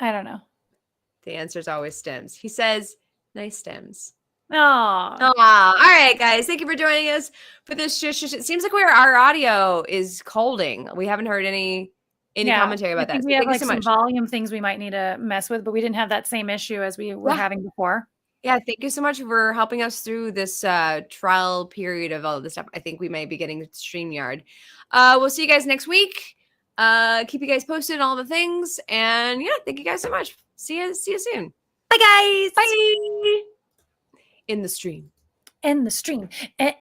I don't know. The answer is always stems. He says, nice stems. Oh. All right, guys. Thank you for joining us for this. It seems like our audio is holding. We haven't heard any commentary about that. We have like some volume things we might need to mess with, but we didn't have that same issue as we were having before. Yeah, thank you so much for helping us through this trial period of all of this stuff. I think we might be getting StreamYard. We'll see you guys next week. Keep you guys posted on all the things. And yeah, thank you guys so much. See you soon. Bye, guys. Bye. In the stream.